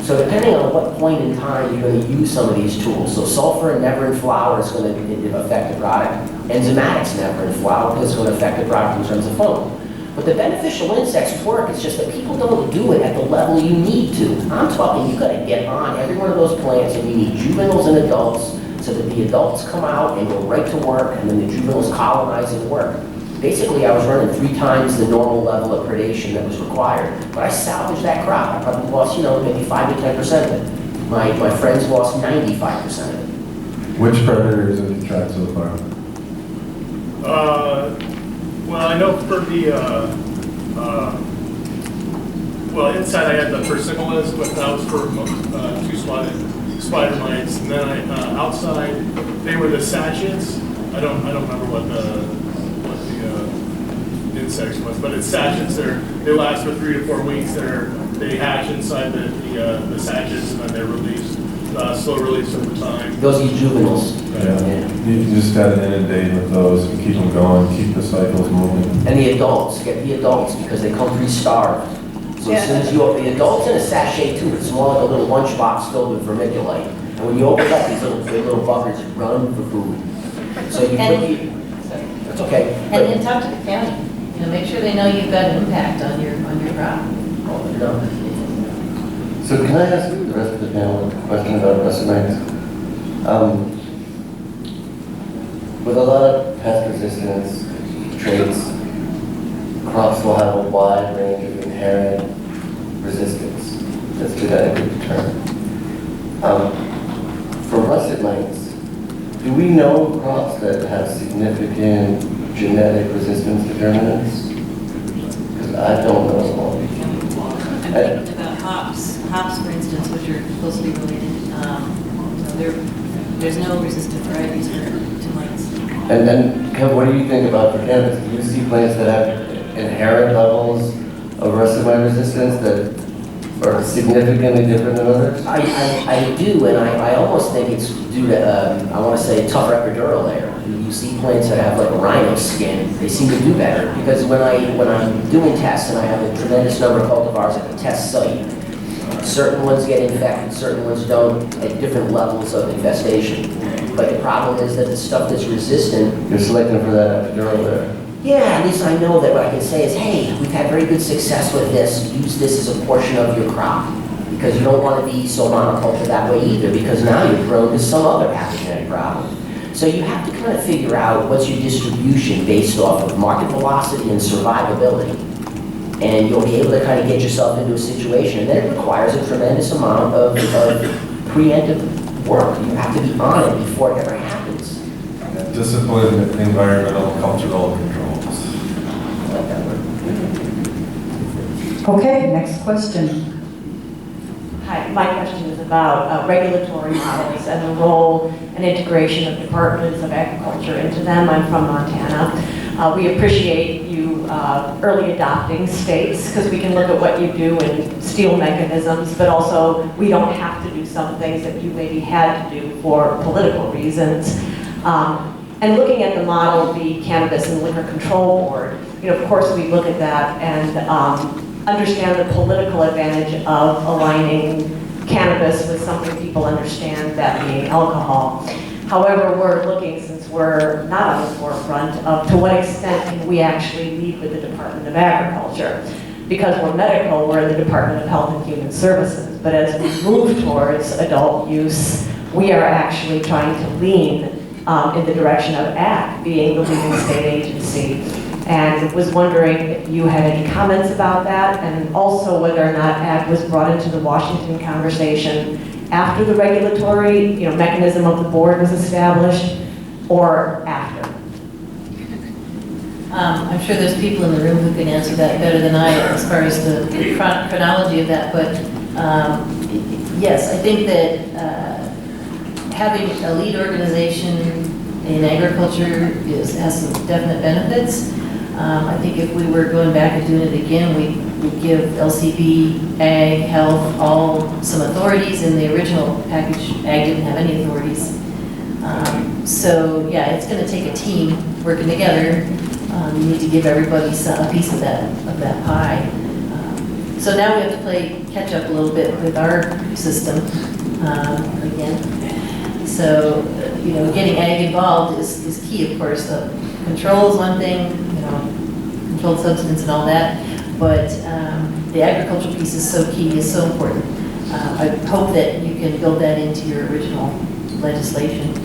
So depending on what point in time you're going to use some of these tools, so sulfur never in flower is going to affect the product. Enzymatics never in flower because it's going to affect the product in terms of foam. But the beneficial insects work, it's just that people don't do it at the level you need to. I'm talking, you gotta get on every one of those plants, and you need juveniles and adults, so that the adults come out and go right to work, and then the juveniles colonize and work. Basically, I was running 3 times the normal level of predation that was required, but I salvaged that crop. I probably lost, you know, maybe 5 to 10% of it. My friends lost 95% of it. Which predators have you tracked so far? Well, I know for the, well, inside I had the persimmons, but that was for 2 spider mites, and then outside they were the sachets. I don't remember what the insects was, but it's sachets. They last for 3 to 4 weeks. They hatch inside the sachets, and then they're released, slow release over time. Those are your juveniles. Yeah. You just gotta inundate with those and keep them going, keep the cycles moving. And the adults, get the adults because they come pre-starved. So as soon as the adults in a sachet too, it's more like a little lunchbox filled with vermiculite. And when you open up, these little buggers run for food. So you that's okay. And then talk to the county. You know, make sure they know you've got an impact on your crop. So can I ask the rest of the panel a question about russet mites? With a lot of pest resistance traits, crops will have a wide range of inherent resistance. that's genetically determined. For russet mites, do we know crops that have significant genetic resistance determinants? Because I don't know. I'm thinking about hops, for instance, which are closely related. There's no resistant varieties to mites. And then, Kev, what do you think about for cannabis? Do you see plants that have inherent levels of russet mite resistance that are significantly different than others? I do, and I almost think it's due to, I want to say, tougher epidural layer. You see plants that have like a rhino skin, they seem to do better, because when I'm doing tests, and I have a tremendous number of cultivars at the test site, certain ones get infected, certain ones don't, at different levels of infestation. But the problem is that the stuff that's resistant... You're selecting for that epidural layer. Yeah, at least I know that what I can say is, hey, we've had very good success with this. Use this as a portion of your crop. Because you don't want to be so monoculture that way either, because now you're prone to some other pathogenic problem. So you have to kind of figure out what's your distribution based off of market velocity and survivability. And you'll be able to kind of get yourself into a situation, and then it requires a tremendous amount of preemptive work. You have to be on it before it ever happens. Disciplined environmental cultural controls. I like that word. Okay, next question. Hi, my question is about regulatory models and the role and integration of departments of agriculture into them. I'm from Montana. We appreciate you early adopting states because we can look at what you do and steal mechanisms, but also we don't have to do some things that you maybe had to do for political reasons. And looking at the model, the Cannabis and Liquor Control Board, of course we look at that and understand the political advantage of aligning cannabis with something people understand, that being alcohol. However, we're looking, since we're not on the forefront, of to what extent can we actually lead with the Department of Agriculture. Because we're medical, we're in the Department of Health and Human Services, but as we move towards adult use, we are actually trying to lean in the direction of AG being the leading state agency. And was wondering if you had any comments about that, and also whether or not AG was brought into the Washington conversation after the regulatory mechanism of the board was established, or after? I'm sure there's people in the room who can answer that better than I as far as the chronology of that, but yes, I think that having a lead organization in agriculture has some definite benefits. I think if we were going back and doing it again, we'd give LCB, Ag, Health, all some authorities. In the original package, Ag didn't have any authorities. So yeah, it's going to take a team working together. You need to give everybody a piece of that pie. So now we have to play catch up a little bit with our system again. So getting Ag involved is key, of course. The control is one thing, controlled substance and all that, but the agricultural piece is so key, is so important. I hope that you can build that into your original legislation.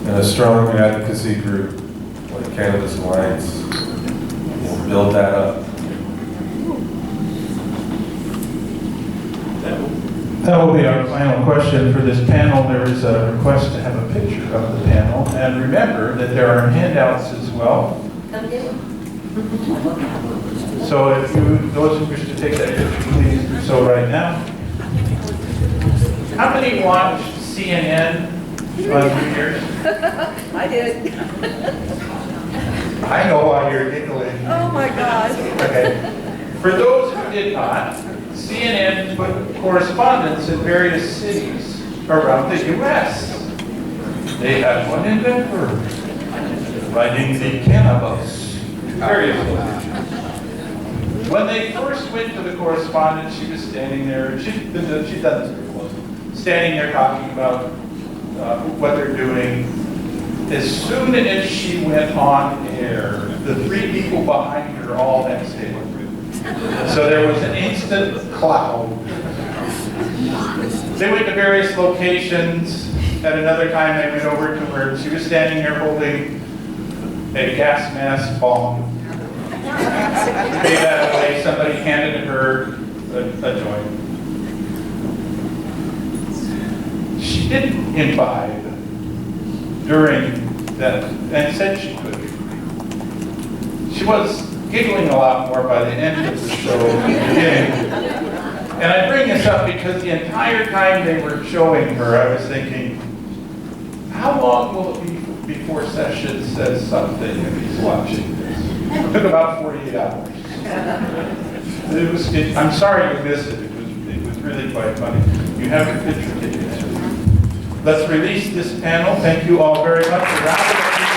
And a strong advocacy group like Cannabis Alliance will build that up. That will be our final question for this panel. There is a request to have a picture of the panel. And remember that there are handouts as well. Come get one. So if those who wish to take that picture, please do so right now. How many watch CNN on New Year's? I did. I know why you're giggling. Oh my God. Okay. For those who did not, CNN put correspondents in various cities around the U.S. They had one in Denver, writing the Cannabis, various locations. When they first went to the correspondent, she was standing there, she'd done this before, standing there talking about what they're doing. As soon as she went on air, the three people behind her all exhaled. So there was an instant cloud. They went to various locations. At another time, they went over to where she was standing there holding a gas mask bomb. They gave that away. Somebody handed her a joint. She didn't imbibe during that, and said she could. She was giggling a lot more by the end of the show than the beginning. And I bring this up because the entire time they were showing her, I was thinking, how long will it be before Sessions says something if he's watching this? It took about 48 hours. I'm sorry you missed it. It was really quite funny. You have your picture tickets. Let's release this panel. Thank you all very much. A round of applause.